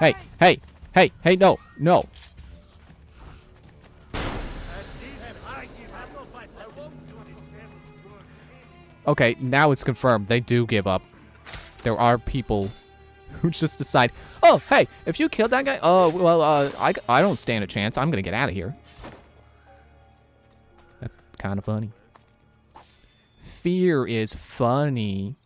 Hey, hey, hey, hey, no, no. Okay, now it's confirmed. They do give up. There are people who just decide, oh, hey, if you killed that guy, oh, well, I don't stand a chance. I'm gonna get out of here. That's kind of funny. Fear is funny.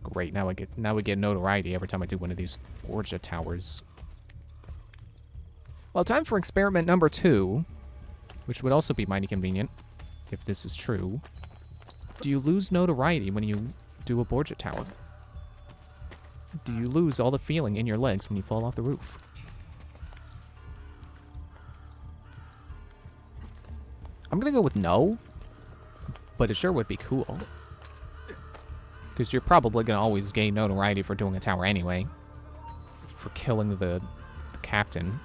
Great, now we get notoriety every time I do one of these Borgia towers. Well, time for experiment number 2, which would also be mighty convenient, if this is true. Do you lose notoriety when you do a Borgia tower? Do you lose all the feeling in your legs when you fall off the roof? I'm gonna go with no, but it sure would be cool. Because you're probably going to always gain notoriety for doing a tower anyway. For killing the captain.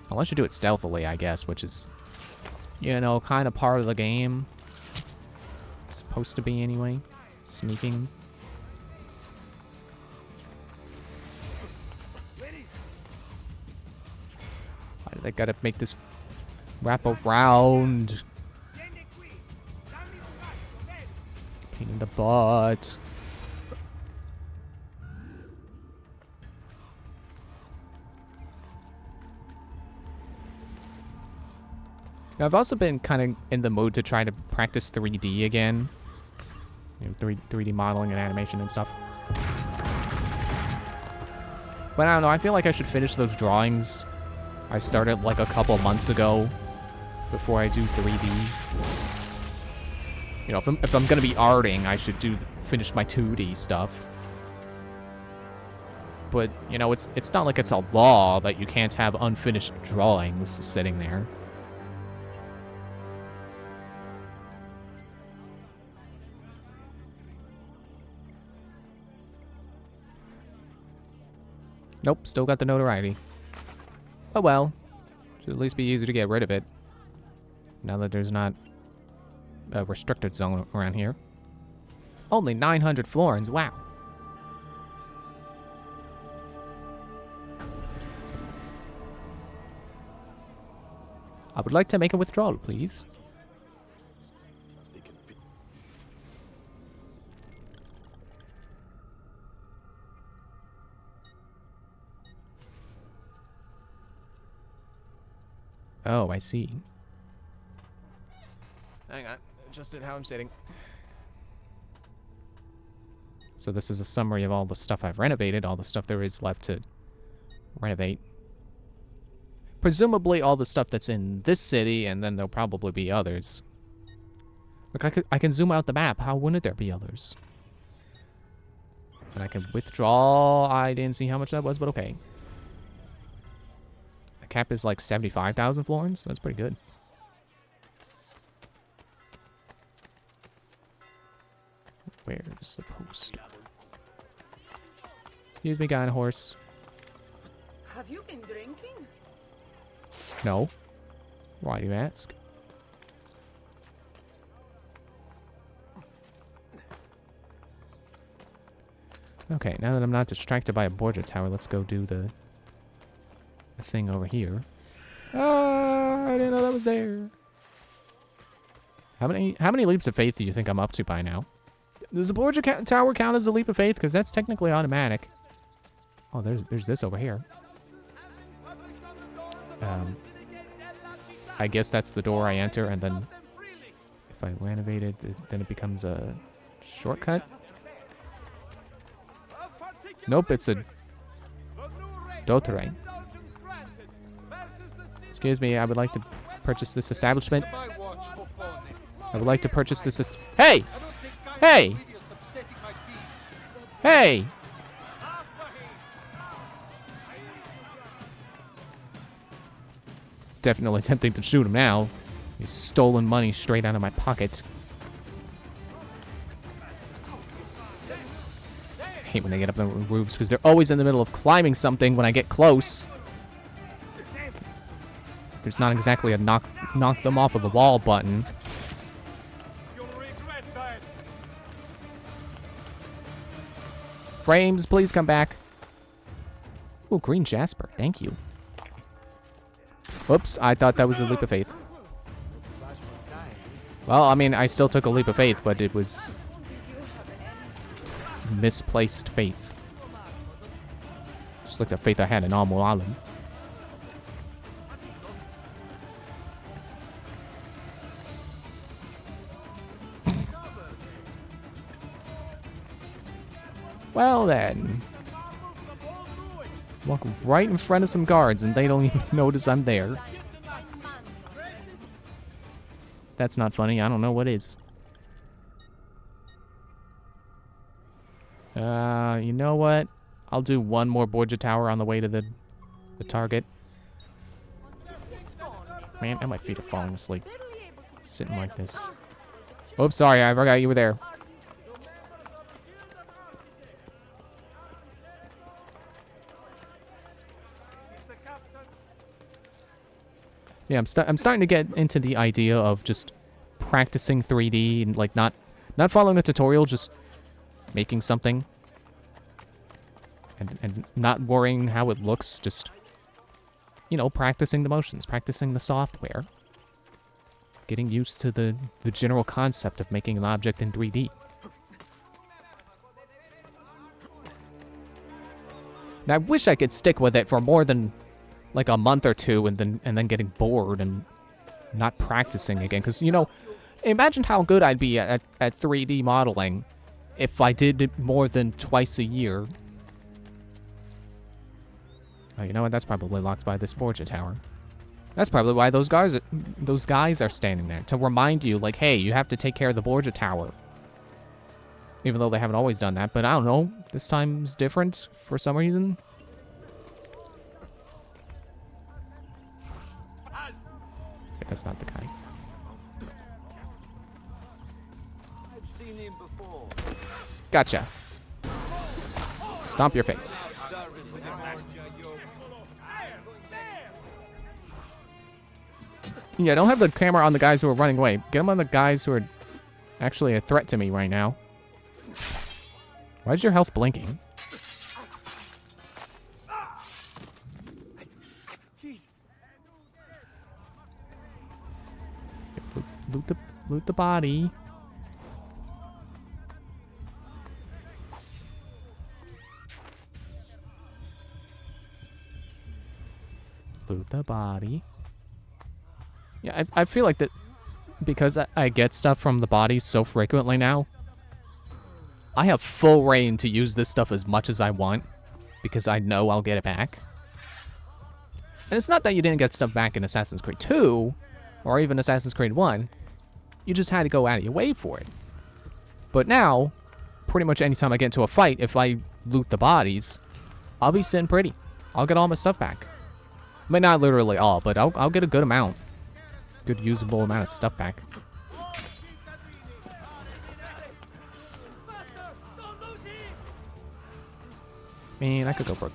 Unless you do it stealthily, I guess, which is, you know, kind of part of the game. Supposed to be anyway. Sneaking. Why do they gotta make this wrap around? Pain in the butt. Now, I've also been kind of in the mood to try to practice 3D again. You know, 3D modeling and animation and stuff. But I don't know, I feel like I should finish those drawings I started like a couple months ago before I do 3D. You know, if I'm gonna be arting, I should finish my 2D stuff. But, you know, it's not like it's a law that you can't have unfinished drawings sitting there. Nope, still got the notoriety. Oh well. Should at least be easy to get rid of it. Now that there's not a restricted zone around here. Only 900 florins, wow. I would like to make a withdrawal, please. Oh, I see. Hang on, adjusted how I'm sitting. So this is a summary of all the stuff I've renovated, all the stuff there is left to renovate. Presumably all the stuff that's in this city, and then there'll probably be others. Look, I can zoom out the map. How wouldn't there be others? And I can withdraw. I didn't see how much that was, but okay. The cap is like 75,000 florins. That's pretty good. Where's the post? Excuse me, guy on a horse. Have you been drinking? No. Why do you ask? Okay, now that I'm not distracted by a Borgia tower, let's go do the thing over here. Oh, I didn't know that was there. How many leaps of faith do you think I'm up to by now? Does the Borgia tower count as a leap of faith? Because that's technically automatic. Oh, there's this over here. I guess that's the door I enter, and then if I renovate it, then it becomes a shortcut. Nope, it's a doterrain. Excuse me, I would like to purchase this establishment. I would like to purchase this. Hey! Hey! Hey! Definitely tempting to shoot him now. He's stolen money straight out of my pocket. I hate when they get up on the roofs because they're always in the middle of climbing something when I get close. There's not exactly a knock them off of the wall button. Frames, please come back. Oh, green jasper. Thank you. Whoops, I thought that was a leap of faith. Well, I mean, I still took a leap of faith, but it was misplaced faith. Just like the faith I had in Al Mualim. Well then. Walk right in front of some guards and they don't even notice I'm there. That's not funny. I don't know what is. You know what? I'll do one more Borgia tower on the way to the target. Man, and my feet are falling asleep. Sitting like this. Oops, sorry, I forgot you were there. Yeah, I'm starting to get into the idea of just practicing 3D and like not following a tutorial, just making something and not worrying how it looks, just, you know, practicing the motions, practicing the software, getting used to the general concept of making an object in 3D. And I wish I could stick with it for more than like a month or two and then getting bored and not practicing again. Because, you know, imagine how good I'd be at 3D modeling if I did it more than twice a year. Oh, you know what? That's probably locked by this Borgia tower. That's probably why those guys are standing there. To remind you, like, hey, you have to take care of the Borgia tower. Even though they haven't always done that. But I don't know. This time's different for some reason. That's not the guy. I've seen him before. Gotcha. Stomp your face. Yeah, don't have the camera on the guys who are running away. Get them on the guys who are actually a threat to me right now. Why is your health blinking? Loot the body. Loot the body. Yeah, I feel like that because I get stuff from the bodies so frequently now. I have full reign to use this stuff as much as I want, because I know I'll get it back. And it's not that you didn't get stuff back in Assassin's Creed 2, or even Assassin's Creed 1. You just had to go out of your way for it. But now, pretty much anytime I get into a fight, if I loot the bodies, I'll be sitting pretty. I'll get all my stuff back. I mean, not literally all, but I'll get a good amount. Good usable amount of stuff back. Man, I could go for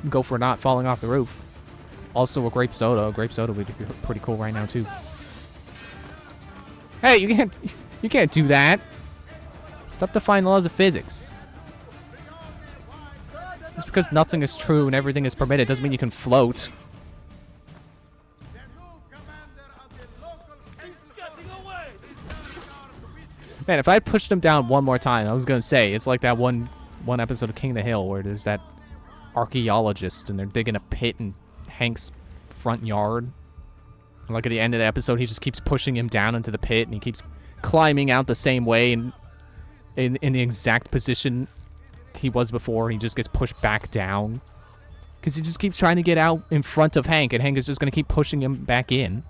go for not falling off the roof. Also a grape soda. Grape soda would be pretty cool right now too. Hey, you can't do that. Stop defying the laws of physics. Just because nothing is true and everything is permitted doesn't mean you can float. Man, if I pushed him down one more time, I was gonna say it's like that one episode of King of the Hill where there's that archaeologist and they're digging a pit in Hank's front yard. And like at the end of the episode, he just keeps pushing him down into the pit and he keeps climbing out the same way and in the exact position he was before, and he just gets pushed back down because he just keeps trying to get out in front of Hank, and Hank is just going to keep pushing him back in.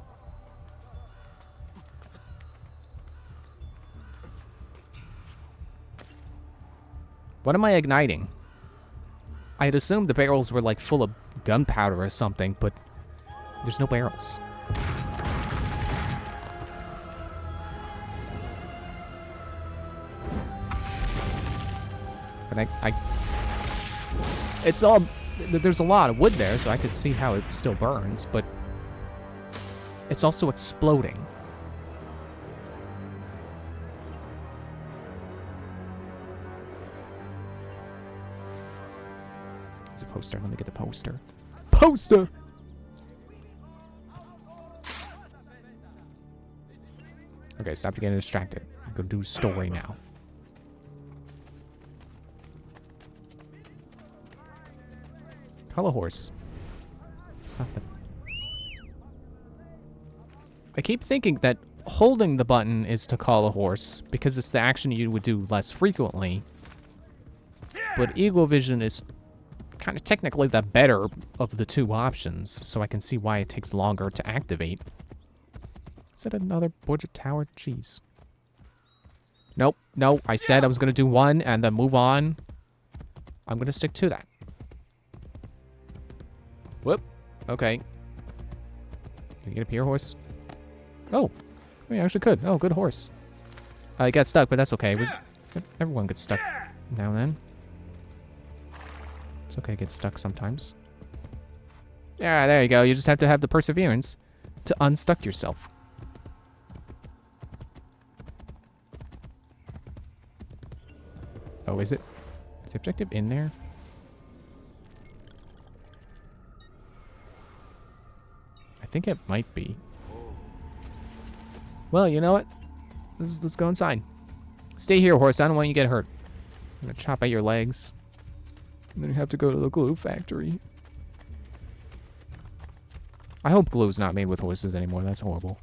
What am I igniting? I had assumed the barrels were like full of gunpowder or something, but there's no barrels. But it's all, there's a lot of wood there, so I could see how it still burns, but it's also exploding. There's a poster. Let me get the poster. Poster! Okay, stop getting distracted. I'm gonna do story now. Call a horse. It's not the... I keep thinking that holding the button is to call a horse because it's the action you would do less frequently. But Eagle Vision is kind of technically the better of the two options, so I can see why it takes longer to activate. Is that another Borgia Tower? Jeez. Nope, no, I said I was going to do one and then move on. I'm going to stick to that. Whoop. Okay. Can you get up here, horse? Oh. We actually could. Oh, good horse. I got stuck, but that's okay. Everyone gets stuck now and then. It's okay to get stuck sometimes. Yeah, there you go. You just have to have the perseverance to unstuck yourself. Oh, is it? Is the objective in there? I think it might be. Well, you know what? Let's go inside. Stay here, horse. I don't want you to get hurt. I'm gonna chop at your legs. And then you have to go to the glue factory. I hope glue's not made with horses anymore. That's horrible.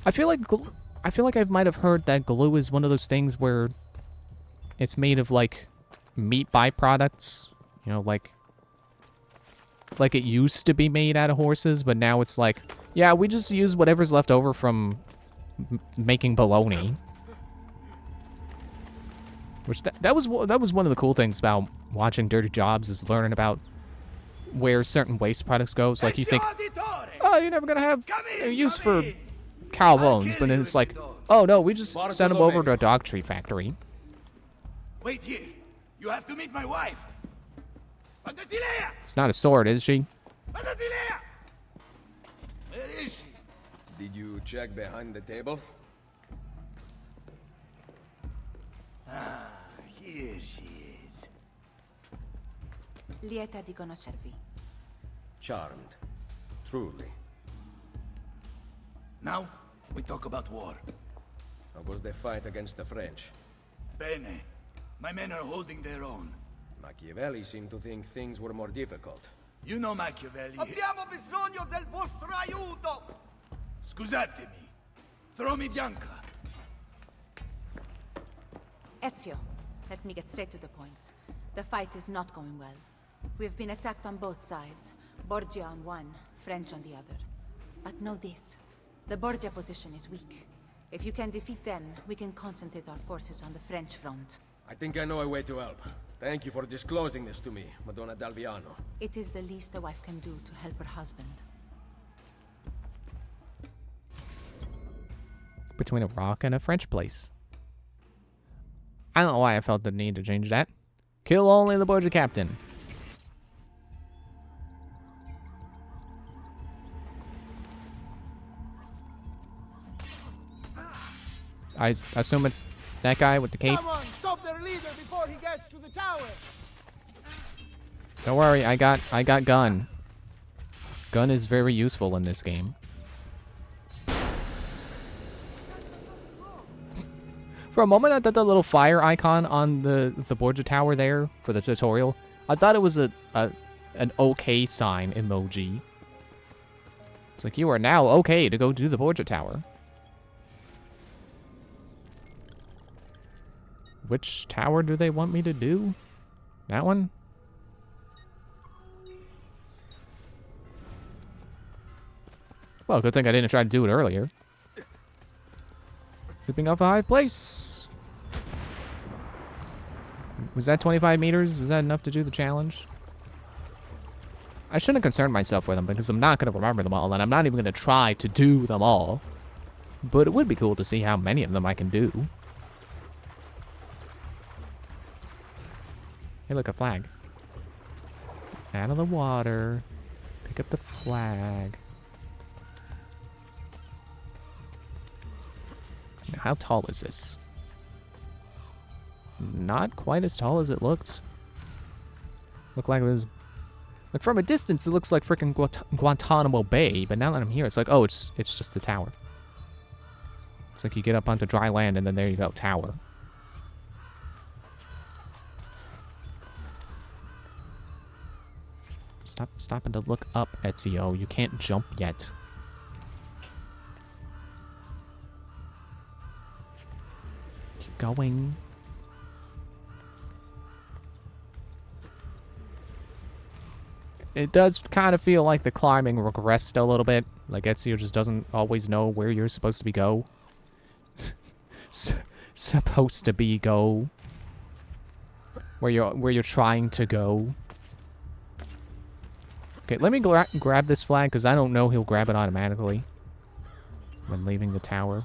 I feel like I might have heard that glue is one of those things where it's made of like meat byproducts, you know, like it used to be made out of horses, but now it's like, yeah, we just use whatever's left over from making bologna. Which that was one of the cool things about watching Dirty Jobs, is learning about where certain waste products go. So like you think, oh, you're never gonna have a use for cow bones, but then it's like, oh no, we just send them over to a dog treat factory. Wait here. You have to meet my wife. Fantasilea! It's not a sword, is she? Fantasilea! Where is she? Did you check behind the table? Ah, here she is. Lieta di conoscervi. Charmed. Truly. Now, we talk about war. How was the fight against the French? Bene. My men are holding their own. Machiavelli seemed to think things were more difficult. You know Machiavelli. Abbiamo bisogno del vostro aiuto! Scusatemi. Throw me Bianca. Ezio, let me get straight to the point. The fight is not going well. We've been attacked on both sides. Borgia on one, French on the other. But know this. The Borgia position is weak. If you can defeat them, we can concentrate our forces on the French front. I think I know a way to help. Thank you for disclosing this to me, Madonna d'Alviano. It is the least a wife can do to help her husband. Between a rock and a French place. I don't know why I felt the need to change that. Kill only the Borgia captain. I assume it's that guy with the cape. Someone stop their leader before he gets to the tower! Don't worry, I got gun. Gun is very useful in this game. For a moment, I thought the little fire icon on the Borgia tower there for the tutorial, I thought it was an okay sign emoji. It's like, you are now okay to go do the Borgia tower. Which tower do they want me to do? That one? Well, good thing I didn't try to do it earlier. Leaping off a high place. Was that 25 meters? Was that enough to do the challenge? I shouldn't concern myself with them because I'm not going to remember them all, and I'm not even going to try to do them all. But it would be cool to see how many of them I can do. Hey, look, a flag. Out of the water. Pick up the flag. Now, how tall is this? Not quite as tall as it looked. Looked like it was... Like, from a distance, it looks like freaking Guantanamo Bay, but now that I'm here, it's like, oh, it's just the tower. It's like you get up onto dry land, and then there you go, tower. Stop stopping to look up, Ezio. You can't jump yet. Keep going. It does kind of feel like the climbing regressed a little bit. Like Ezio just doesn't always know where you're supposed to be go. Supposed to be go. Where you're trying to go. Okay, let me grab this flag, because I don't know he'll grab it automatically when leaving the tower.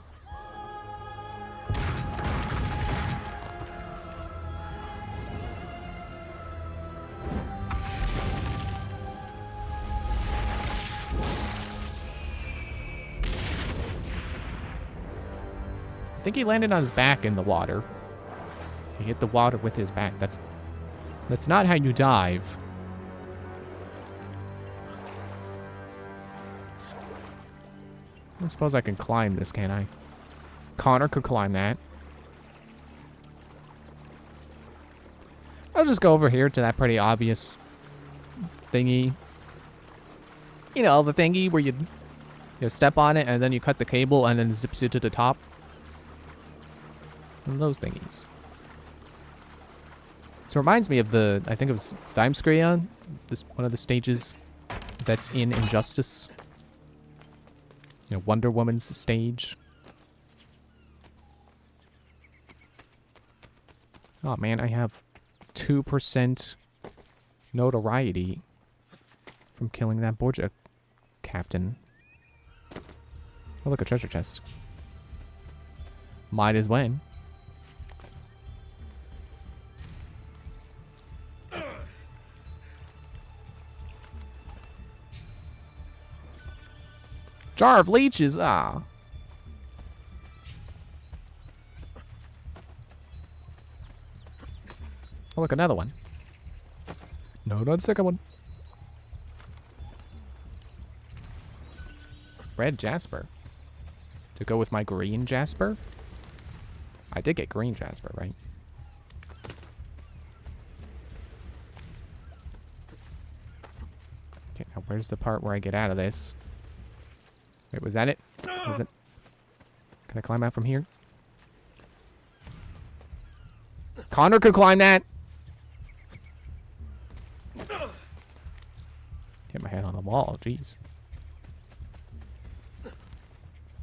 I think he landed on his back in the water. He hit the water with his back. That's not how you dive. I suppose I can climb this, can't I? Connor could climb that. I'll just go over here to that pretty obvious thingy. You know, the thingy where you step on it and then you cut the cable and then it zips you to the top. One of those thingies. This reminds me of the, I think it was Thymskria, this one of the stages that's in Injustice. You know, Wonder Woman's stage. Oh man, I have 2% notoriety from killing that Borgia captain. Oh look, a treasure chest. Might as well. Jar of leeches, ah. Oh, look, another one. No, not a second one. Red Jasper. To go with my green Jasper? I did get green Jasper, right? Where's the part where I get out of this? Wait, was that it? Was it? Can I climb out from here? Connor could climb that! Hit my head on the wall, jeez.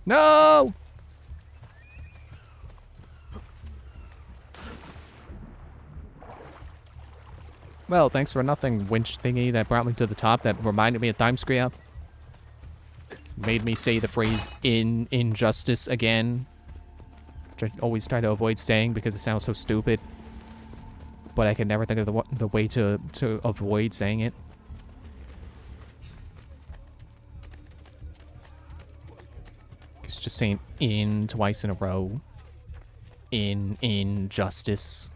No! Well, thanks for nothing, winch thingy that brought me to the top that reminded me of Time Screa. Made me say the phrase in injustice again. Which I always try to avoid saying because it sounds so stupid. But I can never think of the way to avoid saying it. It's just saying in twice in a row. In injustice.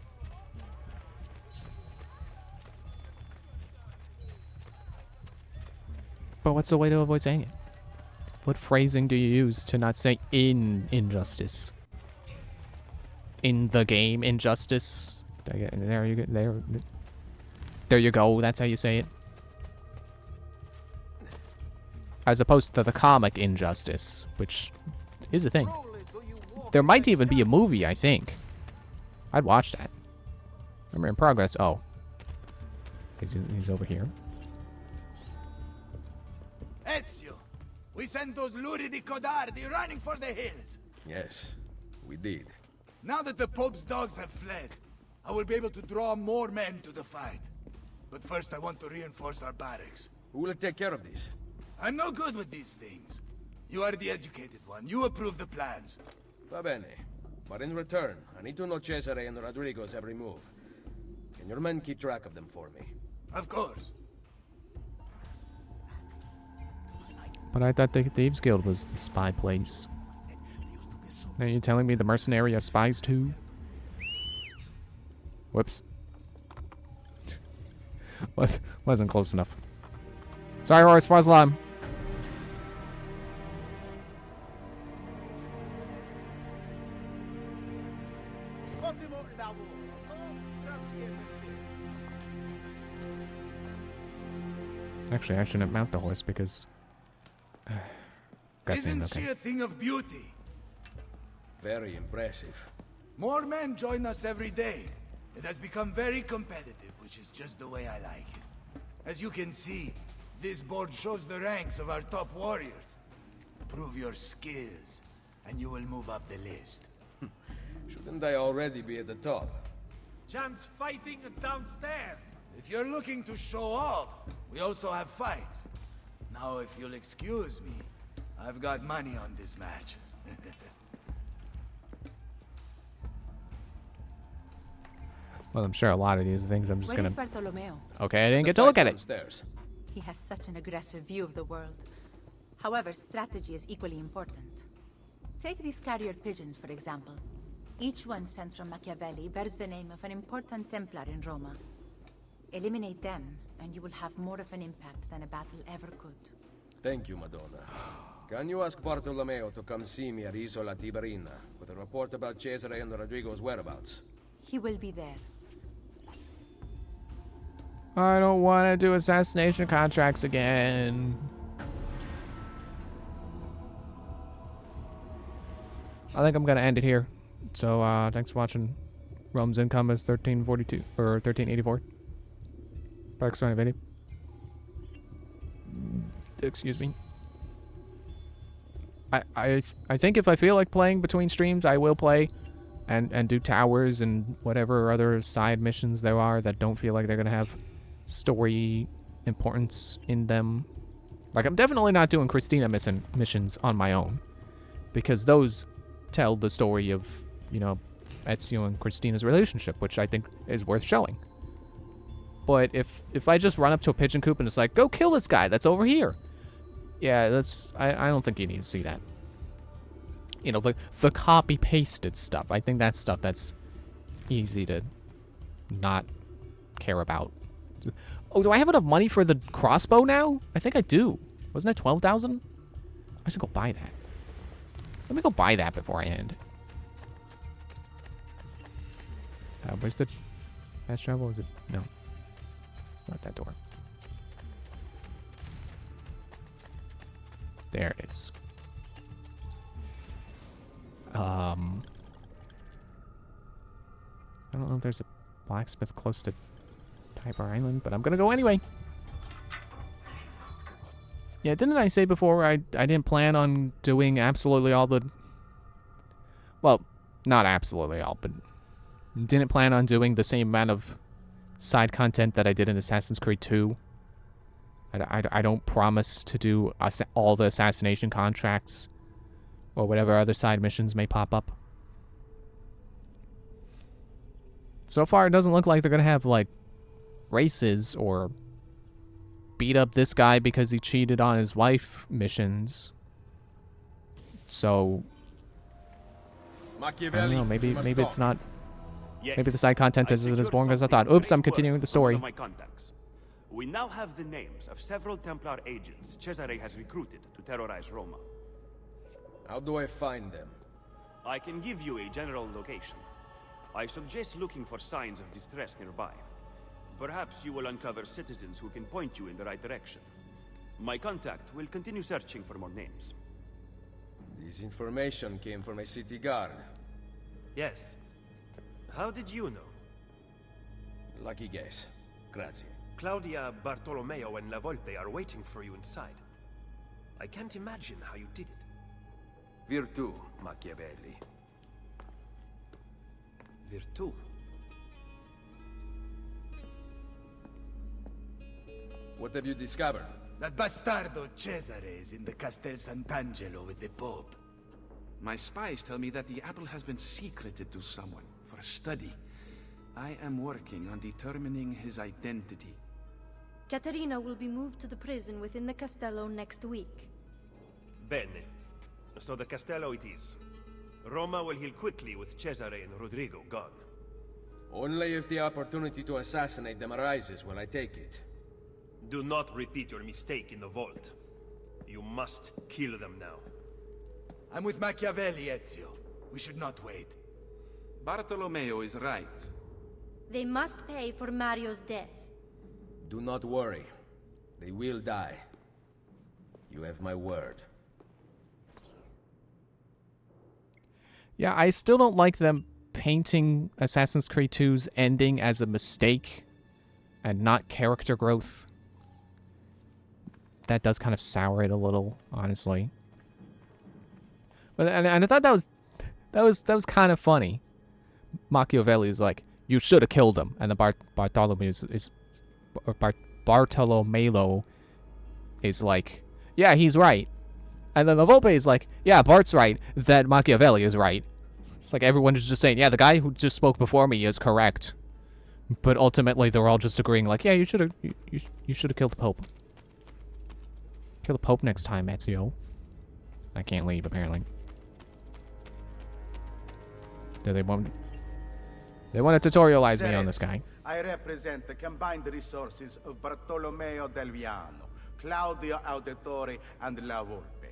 But what's the way to avoid saying it? What phrasing do you use to not say in injustice? In the game injustice? There you go. There you go. That's how you say it. As opposed to the comic Injustice, which is a thing. There might even be a movie, I think. I'd watch that. Remember in progress. Oh. He's over here. Ezio, we sent those Luridi Codardi running for the hills. Yes, we did. Now that the Pope's dogs have fled, I will be able to draw more men to the fight. But first I want to reinforce our barracks. Who will take care of this? I'm no good with these things. You are the educated one. You approve the plans. Va bene. But in return, I need to know Cesare and Rodrigo's every move. Can your men keep track of them for me? Of course. But I thought the Thieves Guild was the spy place. Now you're telling me the mercenary are spies too? Whoops. Wasn't close enough. Sorry, Horus Fazlam. Actually, I shouldn't mount the horse because... Isn't she a thing of beauty? Very impressive. More men join us every day. It has become very competitive, which is just the way I like it. As you can see, this board shows the ranks of our top warriors. Prove your skills, and you will move up the list. Shouldn't I already be at the top? Jan's fighting downstairs. If you're looking to show off, we also have fights. Now, if you'll excuse me, I've got money on this match. Well, I'm sure a lot of these things I'm just Where gonna... is Bartolomeo? Okay, I didn't get to look at it. Downstairs. He has such an aggressive view of the world. However, strategy is equally important. Take these carrier pigeons, for example. Each one sent from Machiavelli bears the name of an important Templar in Roma. Eliminate them, and you will have more of an impact than a battle ever could. Thank you, Madonna. Can you ask Bartolomeo to come see me at Isola Tiberina with a report about Cesare and Rodrigo's whereabouts? He will be there. I don't want to do assassination contracts again. I think I'm going to end it here. So, thanks for watching. Rome's income is 1342, or 1384. Back starting video. Excuse me. I think if I feel like playing between streams, I will play and do towers and whatever other side missions there are that don't feel like they're going to have story importance in them. Like, I'm definitely not doing Christina missions on my own, because those tell the story of, you know, Ezio and Christina's relationship, which I think is worth showing. But if I just run up to a pigeon coop and it's like, go kill this guy that's over here, yeah, I don't think you need to see that. You know, the copy-pasted stuff. I think that's stuff that's easy to not care about. Oh, do I have enough money for the crossbow now? I think I do. Wasn't it 12,000? I should go buy that. Let me go buy that before I end. Where's the fast travel? Is it? No. Not that door. There it is. I don't know if there's a blacksmith close to Piper Island, but I'm gonna go anyway. Yeah, didn't I say before I didn't plan on doing absolutely all the... Well, not absolutely all, but didn't plan on doing the same amount of side content that I did in Assassin's Creed 2. I don't promise to do all the assassination contracts or whatever other side missions may pop up. So far, it doesn't look like they're going to have, like, races or beat up this guy because he cheated on his wife missions. So, I don't know, maybe it's not... Yes. Maybe the side content isn't as boring as I thought. Oops, I'm continuing the story. We now have the names of several Templar agents Cesare has recruited to terrorize Roma. How do I find them? I can give you a general location. I suggest looking for signs of distress nearby. Perhaps you will uncover citizens who can point you in the right direction. My contact will continue searching for more names. This information came from a city guard. Yes. How did you know? Lucky guess. Grazie. Claudia, Bartolomeo, and La Volpe are waiting for you inside. I can't imagine how you did it. Virtù, Machiavelli. Virtù? What have you discovered? That bastardo Cesare is in the Castel Sant'Angelo with the Pope. My spies tell me that the apple has been secreted to someone for a study. I am working on determining his identity. Caterina will be moved to the prison within the Castello next week. Bene. So the Castello it is. Roma will heal quickly with Cesare and Rodrigo gone. Only if the opportunity to assassinate them arises will I take it. Do not repeat your mistake in the vault. You must kill them now. I'm with Machiavelli, Ezio. We should not wait. Bartolomeo is right. They must pay for Mario's death. Do not worry. They will die. You have my word. Yeah, I still don't like them painting Assassin's Creed 2's ending as a mistake and not character growth. That does kind of sour it a little, honestly. But and I thought that was kind of funny. Machiavelli is like, you should have killed him, and the Bartolomeo is like, yeah, he's right. And then the Volpe is like, yeah, Bart's right, that Machiavelli is right. It's like everyone is just saying, yeah, the guy who just spoke before me is correct. But ultimately, they're all just agreeing, like, yeah, you should have killed the Pope. Kill the Pope next time, Ezio. I can't leave, apparently. They want to tutorialize me on this guy. I represent the combined resources of Bartolomeo del Viano, Claudio Auditore, and La Volpe.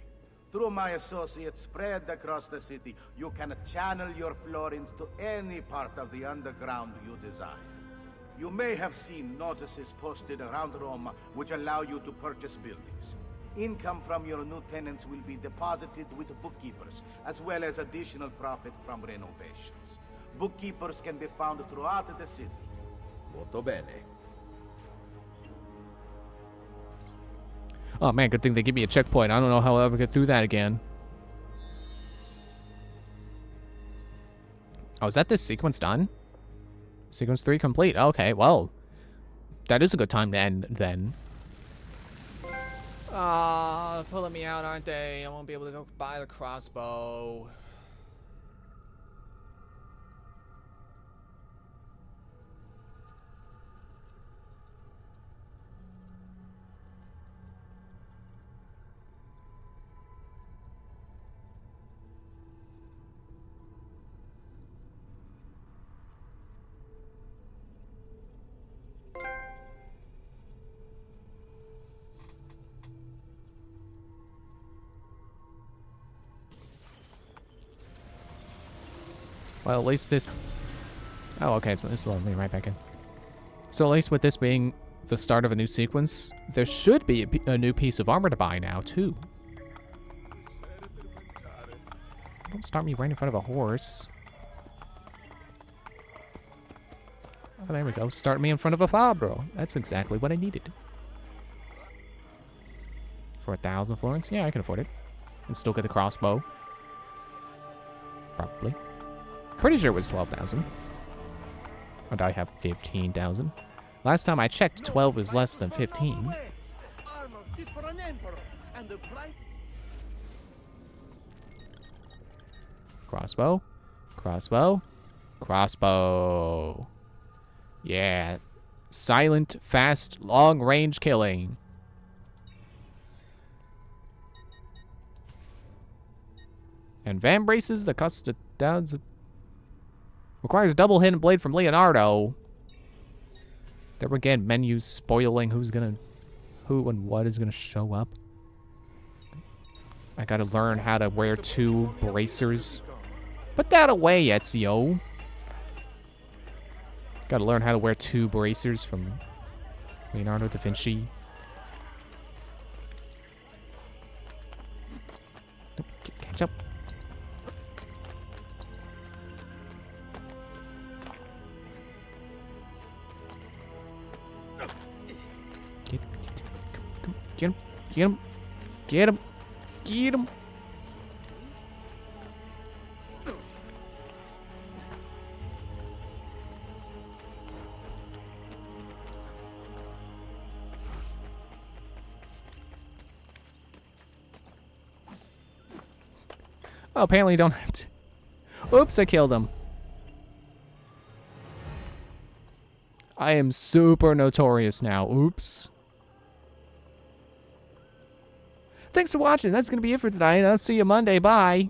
Through my associates spread across the city, you can channel your florins to any part of the underground you desire. You may have seen notices posted around Roma which allow you to purchase buildings. Income from your new tenants will be deposited with bookkeepers, as well as additional profit from renovations. Bookkeepers can be found throughout the city. Molto bene. Oh man, good thing they give me a checkpoint. I don't know how I'll ever get through that again. Oh, is that this sequence done? Sequence 3 complete. Okay, well, that is a good time to end then. Pulling me out, aren't they? I won't be able to go buy the crossbow. Well, at least this... Oh, okay, so it's letting me right back in. So at least with this being the start of a new sequence, there should be a new piece of armor to buy now, too. Don't start me right in front of a horse. Oh, there we go. Start me in front of a Fabro. That's exactly what I needed. For 1,000 florins? Yeah, I can afford it. And still get the crossbow. Probably. Pretty sure it was 12,000. Or do I have 15,000? Last time I checked, 12 is less than 15. Armor fit for an emperor, and the price. Crossbow. Crossbow. Crossbow. Yeah. Silent, fast, long-range killing. And Van Braces, the custom downs. Requires double hidden blade from Leonardo. There again, menus spoiling who and what is gonna show up. I gotta learn how to wear 2 bracers. Put that away, Ezio. Gotta learn how to wear 2 bracers from Leonardo da Vinci. Catch up. Get him. Get him. Get him. Get him. Oh, apparently you don't have to. Oops, I killed him. I am super notorious now. Oops. Thanks for watching. That's going to be it for tonight. I'll see you Monday. Bye.